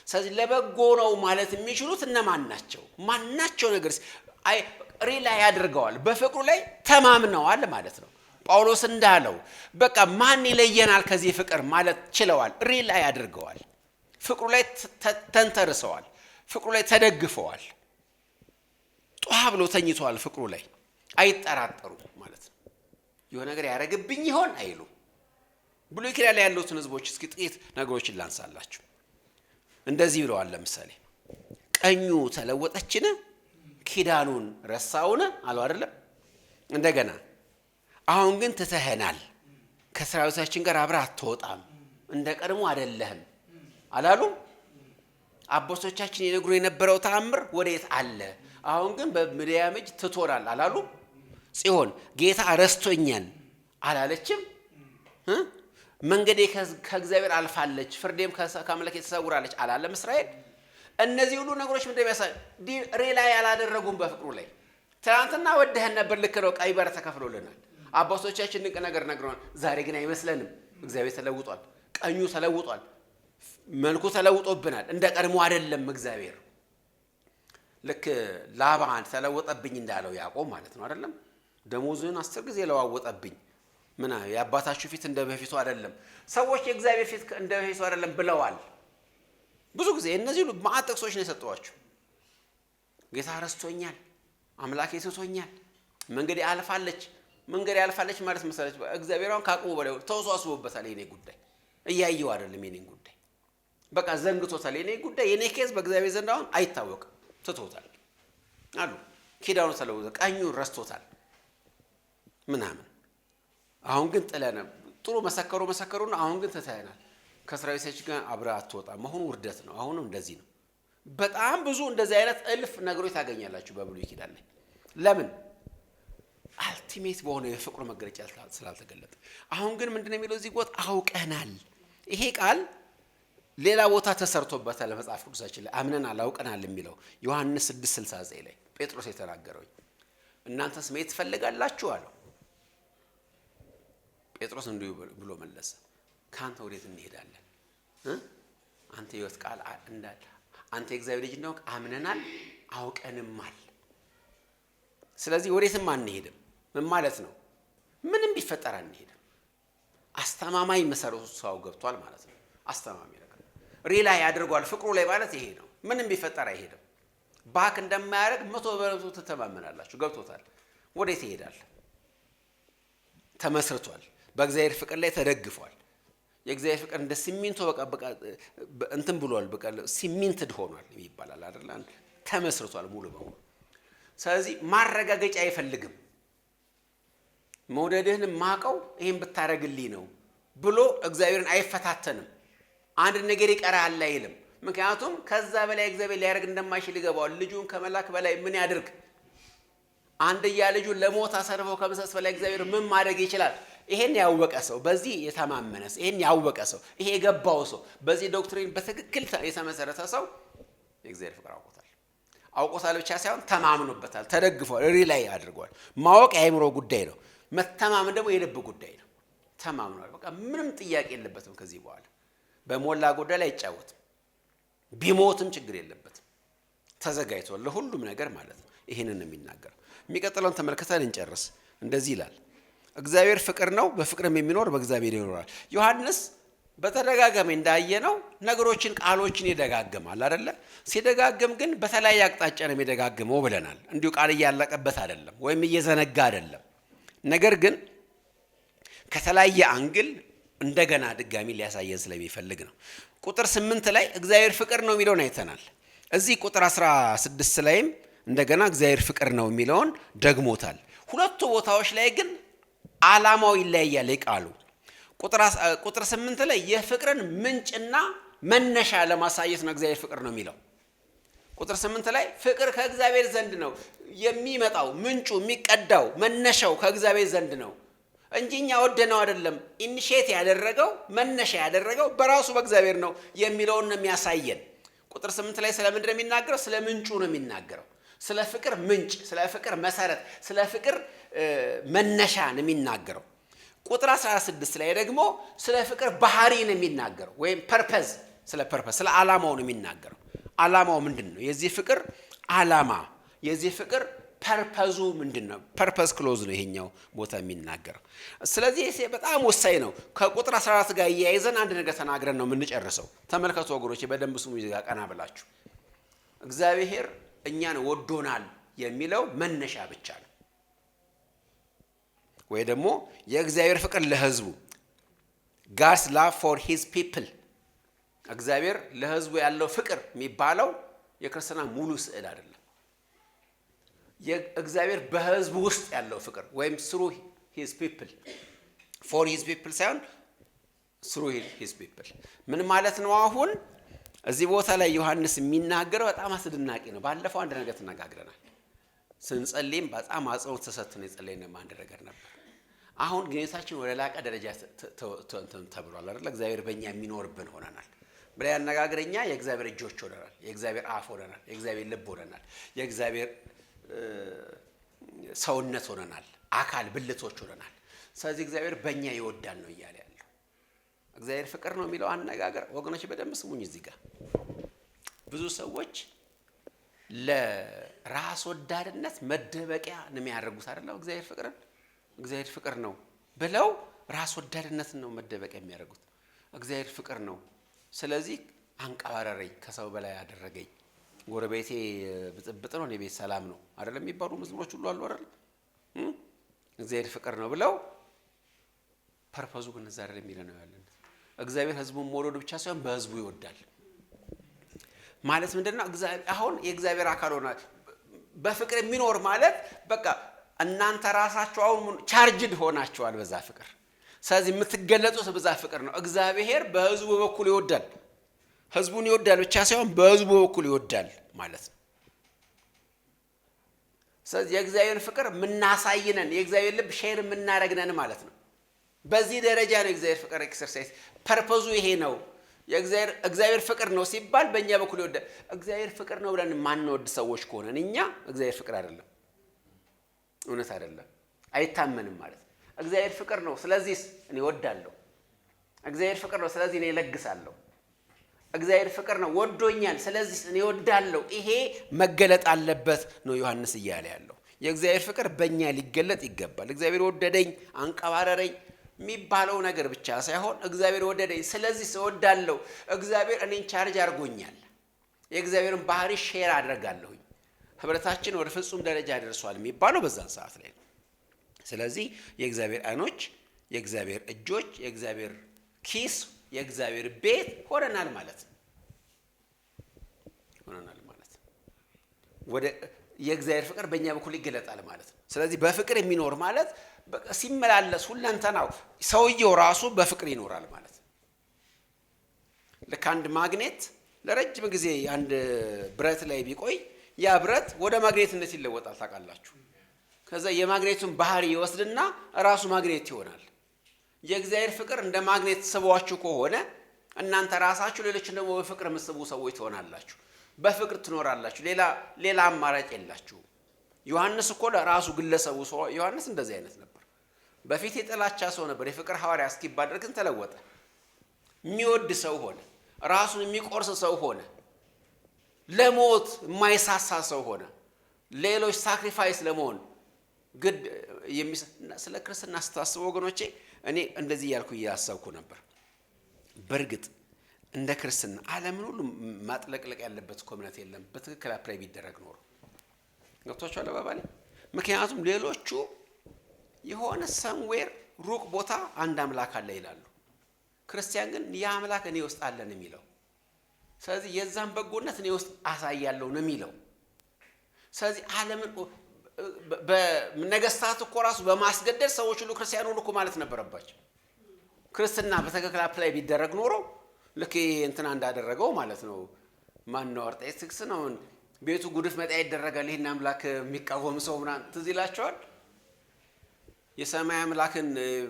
Speaker 1: ስለዚህ ለበጎ ነው ማለት የሚችሉት እነማን ናቸው? ማናቸው ነገር ሪላይ ያድርገዋል፣ በፍቅሩ ላይ ተማምነዋል ማለት ነው። ጳውሎስ እንዳለው በቃ ማን ይለየናል ከዚህ ፍቅር ማለት ችለዋል። ሪላይ ያድርገዋል፣ ፍቅሩ ላይ ተንተርሰዋል፣ ፍቅሩ ላይ ተደግፈዋል። ጧ ብሎ ተኝተዋል ፍቅሩ ላይ። አይጠራጠሩ ማለት ነው። የሆነ ነገር ያደርግብኝ ይሆን አይሉ። ብሉይ ኪዳን ላይ ያሉትን ህዝቦች እስኪ ጥቂት ነገሮችን ላንሳላችሁ። እንደዚህ ብለዋል። ለምሳሌ ቀኙ ተለወጠችን ኪዳኑን ረሳውን አሉ አይደለም። እንደገና አሁን ግን ትተኸናል፣ ከሰራዊታችን ጋር አብረህ አትወጣም፣ እንደ ቀድሞ አይደለህም አላሉ። አባቶቻችን ይነግሩ የነበረው ተአምር ወዴት አለ? አሁን ግን በምድያም እጅ ትቶናል አላሉ። ጽዮን ጌታ ረስቶኛል አላለችም። መንገዴ ከእግዚአብሔር አልፋለች፣ ፍርዴም ከአምላኬ ተሰውራለች አላለም እስራኤል። እነዚህ ሁሉ ነገሮች ምን እንደሚያሳይ ሪላይ ያላደረጉም በፍቅሩ ላይ። ትናንትና ወደህን ነበር፣ ልክ ነው፣ ቀይ ባህር ተከፍሎልናል፣ አባቶቻችን ድንቅ ነገር ነግረዋል። ዛሬ ግን አይመስለንም። እግዚአብሔር ተለውጧል፣ ቀኙ ተለውጧል፣ መልኩ ተለውጦብናል፣ እንደ ቀድሞ አይደለም እግዚአብሔር። ልክ ላባን ተለወጠብኝ እንዳለው ያዕቆብ ማለት ነው አይደለም። ደሞዙን 10 ጊዜ ለዋወጠብኝ። ምን የአባታችሁ ፊት እንደ በፊቱ አይደለም፣ ሰዎች የእግዚአብሔር ፊት እንደ በፊቱ አይደለም ብለዋል። ብዙ ጊዜ እነዚህ ሁሉ ማዕት ጥቅሶች ነው የሰጠኋችሁ። ጌታ ረስቶኛል፣ አምላኬ ትቶኛል፣ መንገዴ አልፋለች። መንገዴ አልፋለች ማለት መሰለች እግዚአብሔርን ካቅሙ በላይ ተወሳስቦበታል። የኔ ጉዳይ እያየው አይደለም፣ የኔ ጉዳይ በቃ ዘንግቶታል። የኔ ጉዳይ የኔ ኬዝ በእግዚአብሔር ዘንድ አሁን አይታወቅም፣ ትቶታል አሉ። ኪዳኑ ተለውጦ ቀኙን ረስቶታል ምናምን። አሁን ግን ጥለነ ጥሩ መሰከሩና አሁን ግን ትተኸናል፣ ከእስራኤል ጋር አብረህ አትወጣም። መሆኑ ውርደት ነው። አሁንም እንደዚህ ነው። በጣም ብዙ እንደዚህ አይነት እልፍ ነገሮች ታገኛላችሁ በብሉይ ኪዳን ላይ። ለምን? አልቲሜት በሆነ የፍቅሩ መገለጫ ስላልተገለጠ። አሁን ግን ምንድነው የሚለው እዚህ ቦታ? አውቀናል። ይሄ ቃል ሌላ ቦታ ተሰርቶበታል መጽሐፍ ቅዱሳችን ላይ። አምነናል፣ አውቀናል የሚለው ዮሐንስ 6:69 ላይ ጴጥሮስ የተናገረው። እናንተስ መሄድ ትፈልጋላችሁ አለው። ጴጥሮስ እንዲሁ ብሎ መለሰ፣ ካንተ ወዴት እንሄዳለን? አንተ የሕይወት ቃል እንዳለ አንተ የእግዚአብሔር ልጅ እንደሆንክ አምነናል አውቀንማል። ስለዚህ ወዴትም አንሄድም። ምን ማለት ነው? ምንም ቢፈጠር አንሄድም። አስተማማኝ መሰረቱ ሰው ገብቷል ማለት ነው። አስተማማኝ ነገር ሪላይ ያድርጓል ፍቅሩ ላይ ማለት ይሄ ነው። ምንም ቢፈጠር አይሄድም። ባክ እንደማያደርግ 100% ተተማመናላችሁ። ገብቶታል። ወዴት ይሄዳል? ተመስርቷል። በእግዚአብሔር ፍቅር ላይ ተደግፏል። የእግዚአብሔር ፍቅር እንደ ሲሚንቶ በቃ እንትን ብሏል። በቃ ሲሚንትድ ሆኗል ይባላል አይደል? ተመስርቷል ሙሉ በሙሉ። ስለዚህ ማረጋገጫ አይፈልግም። መውደድህን ማቀው ይሄን ብታረግልኝ ነው ብሎ እግዚአብሔርን አይፈታተንም። አንድ ነገር ይቀራል አይልም። ምክንያቱም ከዛ በላይ እግዚአብሔር ሊያደርግ እንደማይችል ይገባዋል። ልጁን ከመላክ በላይ ምን ያድርግ? አንድያ ልጁን ለሞት አሳልፎ ከመስጠት በላይ እግዚአብሔር ምን ማድረግ ይችላል? ይሄን ያወቀ ሰው፣ በዚህ የተማመነ ሰው፣ ይሄን ያወቀ ሰው፣ ይሄ የገባው ሰው፣ በዚህ ዶክትሪን በትክክል የተመሰረተ ሰው የእግዚአብሔር ፍቅር አውቆታል ብቻ ሳይሆን ተማምኖበታል፣ ተደግፏል፣ ሪላይ አድርጓል። ማወቅ የአእምሮ ጉዳይ ነው። መተማመን ደግሞ የልብ ጉዳይ ነው። ተማምኗል። በቃ ምንም ጥያቄ የለበትም። ከዚህ በኋላ በሞላ ጉዳይ ላይ አይጫወትም። ቢሞትም ችግር የለበትም። ተዘጋጅቷል ለሁሉም ነገር ማለት ነው። ይሄንን ነው የሚናገረው። የሚቀጥለውን ተመልክተን እንጨርስ። እንደዚህ ይላል፣ እግዚአብሔር ፍቅር ነው፣ በፍቅርም የሚኖር በእግዚአብሔር ይኖራል። ዮሐንስ በተደጋጋሚ እንዳየነው ነገሮችን ቃሎችን ይደጋግማል አይደለ? ሲደጋግም ግን በተለያየ አቅጣጫ ነው የሚደጋግመው ብለናል። እንዲሁ ቃል እያለቀበት አይደለም ወይም እየዘነጋ አይደለም። ነገር ግን ከተለያየ አንግል እንደገና ድጋሚ ሊያሳየን ስለሚፈልግ ነው። ቁጥር 8 ላይ እግዚአብሔር ፍቅር ነው የሚለውን አይተናል። እዚህ ቁጥር 16 ላይም እንደገና እግዚአብሔር ፍቅር ነው የሚለውን ደግሞታል። ሁለቱ ቦታዎች ላይ ግን ዓላማው ይለያያል። ቃሉ ቁጥር 8 ላይ የፍቅርን ምንጭና መነሻ ለማሳየት ነው እግዚአብሔር ፍቅር ነው የሚለው። ቁጥር 8 ላይ ፍቅር ከእግዚአብሔር ዘንድ ነው የሚመጣው፣ ምንጩ የሚቀዳው መነሻው ከእግዚአብሔር ዘንድ ነው እንጂ እኛ ወደነው አይደለም። ኢኒሼት ያደረገው መነሻ ያደረገው በራሱ በእግዚአብሔር ነው የሚለውን ነው የሚያሳየን። ቁጥር 8 ላይ ስለ ምንድን ነው የሚናገረው? ስለ ምንጩ ነው የሚናገረው። ስለ ፍቅር ምንጭ፣ ስለ ፍቅር መሰረት፣ ስለ ፍቅር መነሻ ነው የሚናገረው። ቁጥር 16 ላይ ደግሞ ስለ ፍቅር ባህሪ ነው የሚናገረው፣ ወይም ፐርፐዝ፣ ስለ ፐርፐዝ፣ ስለ ዓላማው ነው የሚናገረው። ዓላማው ምንድን ነው? የዚህ ፍቅር ዓላማ፣ የዚህ ፍቅር ፐርፐዙ ምንድን ነው? ፐርፐዝ ክሎዝ ነው ይሄኛው ቦታ የሚናገረው። ስለዚህ በጣም ወሳኝ ነው። ከቁጥር 14 ጋር እያይዘን አንድ ነገር ተናግረን ነው የምንጨርሰው። ተመልከቱ ወገኖቼ፣ በደንብ ስሙ። ይዘጋ ቀና ብላችሁ እግዚአብሔር እኛን ወዶናል የሚለው መነሻ ብቻ ነው። ወይ ደግሞ የእግዚአብሔር ፍቅር ለሕዝቡ God's love for his people፣ እግዚአብሔር ለሕዝቡ ያለው ፍቅር የሚባለው የክርስትና ሙሉ ስዕል አይደለም። የእግዚአብሔር በሕዝቡ ውስጥ ያለው ፍቅር ወይም through his people፣ for his people ሳይሆን through his people ምን ማለት ነው? አሁን እዚህ ቦታ ላይ ዮሐንስ የሚናገረው በጣም አስደናቂ ነው። ባለፈው አንድ ነገር ተነጋግረናል። ስንጸልይም በጣም አጽንኦት ተሰጥቶን የጸለይነው አንድ ነገር ነበር። አሁን ግንኙነታችን ወደ ላቀ ደረጃ ተብሏል አይደል? እግዚአብሔር በእኛ የሚኖርብን ሆነናል። ብላ ያነጋግረኛ የእግዚአብሔር እጆች ሆነናል፣ የእግዚአብሔር አፍ ሆነናል፣ የእግዚአብሔር ልብ ሆነናል፣ የእግዚአብሔር ሰውነት ሆነናል፣ አካል ብልቶች ሆነናል። ስለዚህ እግዚአብሔር በእኛ ይወዳል ነው እያለ ያለው። እግዚአብሔር ፍቅር ነው የሚለው አነጋገር ወገኖች በደንብ ስሙኝ። እዚህ ጋር ብዙ ሰዎች ለራስ ወዳድነት መደበቂያ ነው የሚያደርጉት አይደል? እግዚአብሔር ፍቅር ነው ብለው ራስ ወዳድነትን ነው መደበቂያ የሚያደርጉት። እግዚአብሔር ፍቅር ነው፣ ስለዚህ አንቀባረረኝ፣ ከሰው በላይ አደረገኝ፣ ጎረቤቴ ብጥብጥ ነው፣ እኔ ቤት ሰላም ነው አይደለም የሚባሉ መዝሙሮች ሁሉ አሉ አይደል? እግዚአብሔር ፍቅር ነው ብለው ፐርፐዙ ግን እዛ አይደለም የሚለው ነው ያለን። እግዚአብሔር ሕዝቡን መውደድ ብቻ ሳይሆን በሕዝቡ ይወዳል ማለት ምንድነው? አሁን የእግዚአብሔር አካል ሆነ በፍቅር የሚኖር ማለት በቃ እናንተ ራሳችሁ አሁን ቻርጅድ ሆናችኋል በዛ ፍቅር። ስለዚህ የምትገለጡት በዛ ፍቅር ነው። እግዚአብሔር በሕዝቡ በኩል ይወዳል። ሕዝቡን ይወዳል ብቻ ሳይሆን በሕዝቡ በኩል ይወዳል ማለት ነው። ስለዚህ የእግዚአብሔር ፍቅር የምናሳይነን፣ የእግዚአብሔር ልብ ሼር የምናደርግነን ማለት ነው። በዚህ ደረጃ ነው የእግዚአብሔር ፍቅር ኤክሰርሳይዝ። ፐርፐዙ ይሄ ነው። እግዚአብሔር ፍቅር ነው ሲባል በእኛ በኩል ይወዳል። እግዚአብሔር ፍቅር ነው ብለን ማንወድ ሰዎች ከሆነን እኛ እግዚአብሔር ፍቅር አይደለም፣ እውነት አይደለም፣ አይታመንም ማለት ነው። እግዚአብሔር ፍቅር ነው ስለዚህ እኔ እወዳለሁ። እግዚአብሔር ፍቅር ነው ስለዚህ እኔ እለግሳለሁ። እግዚአብሔር ፍቅር ነው ወዶኛል ስለዚህ እኔ እወዳለሁ። ይሄ መገለጥ አለበት ነው ዮሐንስ እያለ ያለው። የእግዚአብሔር ፍቅር በእኛ ሊገለጥ ይገባል። እግዚአብሔር ወደደኝ አንቀባረረኝ የሚባለው ነገር ብቻ ሳይሆን እግዚአብሔር ወደደኝ ስለዚህ እወዳለሁ፣ እግዚአብሔር እኔን ቻርጅ አድርጎኛል፣ የእግዚአብሔርን ባህሪ ሼር አድርጋለሁኝ፣ ህብረታችን ወደ ፍጹም ደረጃ ደርሷል የሚባለው በዛን ሰዓት ላይ ነው። ስለዚህ የእግዚአብሔር አይኖች፣ የእግዚአብሔር እጆች፣ የእግዚአብሔር ኪስ፣ የእግዚአብሔር ቤት ሆነናል ማለት ነው። ወደ የእግዚአብሔር ፍቅር በእኛ በኩል ይገለጣል ማለት ነው። ስለዚህ በፍቅር የሚኖር ማለት ሲመላለስ ሁለንተናው ሰውየው ራሱ በፍቅር ይኖራል ማለት ነው። ልክ አንድ ማግኔት ለረጅም ጊዜ አንድ ብረት ላይ ቢቆይ ያ ብረት ወደ ማግኔትነት ይለወጣል ታውቃላችሁ። ከዛ የማግኔቱን ባህሪ ይወስድና ራሱ ማግኔት ይሆናል። የእግዚአብሔር ፍቅር እንደ ማግኔት ስቧችሁ ከሆነ እናንተ ራሳችሁ ሌሎችን ደግሞ በፍቅር የምትስቡ ሰዎች ትሆናላችሁ። በፍቅር ትኖራላችሁ። ሌላ አማራጭ የላችሁ። ዮሐንስ እኮ ለራሱ ግለሰቡ ሰው ዮሐንስ እንደዚህ አይነት ነበር። በፊት የጥላቻ ሰው ነበር። የፍቅር ሐዋርያ እስኪባል ድረስ ግን ተለወጠ። የሚወድ ሰው ሆነ። ራሱን የሚቆርስ ሰው ሆነ። ለሞት የማይሳሳ ሰው ሆነ። ሌሎች ሳክሪፋይስ ለመሆን ግድ ስለ ክርስትና ስታስቡ ወገኖቼ እኔ እንደዚህ እያልኩ እያሰብኩ ነበር። በእርግጥ እንደ ክርስትና ዓለምን ሁሉ ማጥለቅለቅ ያለበት ኮሚኒቲ የለም በትክክል አፕላይ ቢደረግ ኖሮ ገብቷችኋል አባባሌ። ምክንያቱም ሌሎቹ የሆነ ሰምዌር ሩቅ ቦታ አንድ አምላክ አለ ይላሉ። ክርስቲያን ግን ያ አምላክ እኔ ውስጥ አለ ነው የሚለው። ስለዚህ የዛን በጎነት እኔ ውስጥ አሳያለሁ ነው የሚለው። ስለዚህ ዓለምን በነገስታት እኮ ራሱ በማስገደድ ሰዎች ሁሉ ክርስቲያን ሆኑ እኮ ማለት ነበረባቸው። ክርስትና በትክክል አፕላይ ቢደረግ ኖሮ ልክ እንትና እንዳደረገው ማለት ነው። ማን ነው አርጤክስስ ነው ቤቱ ጉድፍ መጣያ ይደረጋል ይሄን አምላክ የሚቃወም ሰው ምናምን ትዝ ይላቸዋል። የሰማይ አምላክን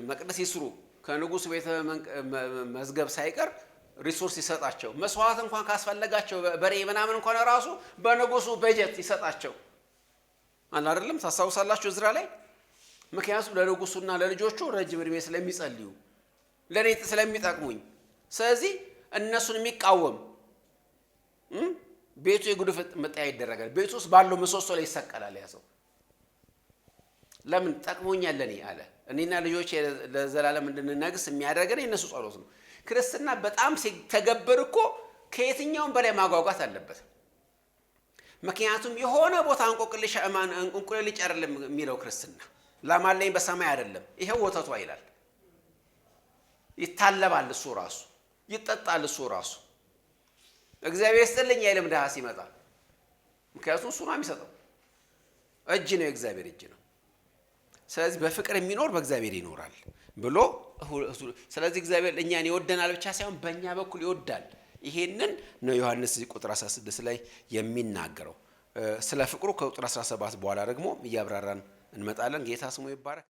Speaker 1: መቅደስ ይስሩ ከንጉሥ ቤተ መዝገብ ሳይቀር ሪሶርስ ይሰጣቸው፣ መስዋዕት እንኳን ካስፈለጋቸው በሬ ምናምን እንኳን ራሱ በንጉሱ በጀት ይሰጣቸው አለ አይደለም። ታስታውሳላችሁ እዝራ ላይ። ምክንያቱም ለንጉሱና ለልጆቹ ረጅም እድሜ ስለሚጸልዩ ለኔ ስለሚጠቅሙኝ፣ ስለዚህ እነሱን የሚቃወም ቤቱ የጉድፍ መጣያ ይደረጋል። ቤቱ ውስጥ ባለው ምሰሶ ላይ ይሰቀላል። ያ ሰው ለምን ጠቅሞኛል ለኔ አለ። እኔና ልጆቼ ለዘላለም እንድንነግስ የሚያደርገን የነሱ ጸሎት ነው። ክርስትና በጣም ሲተገበር እኮ ከየትኛውም በላይ ማጓጓት አለበት። ምክንያቱም የሆነ ቦታ እንቁልልጭ አይደለም የሚለው ክርስትና። ላማለኝ በሰማይ አይደለም፣ ይሄው ወተቷ ይላል። ይታለባል እሱ ራሱ፣ ይጠጣል እሱ ራሱ። እግዚአብሔር ይስጥልኝ አይልም ድሃ ሲመጣ፣ ምክንያቱም እሱ ነው የሚሰጠው። እጅ ነው፣ የእግዚአብሔር እጅ ነው። ስለዚህ በፍቅር የሚኖር በእግዚአብሔር ይኖራል ብሎ ስለዚህ እግዚአብሔር እኛን ይወደናል ብቻ ሳይሆን በእኛ በኩል ይወዳል። ይሄንን ነው ዮሐንስ ቁጥር 16 ላይ የሚናገረው። ስለ ፍቅሩ ከቁጥር 17 በኋላ ደግሞ እያብራራን እንመጣለን። ጌታ ስሙ ይባረክ።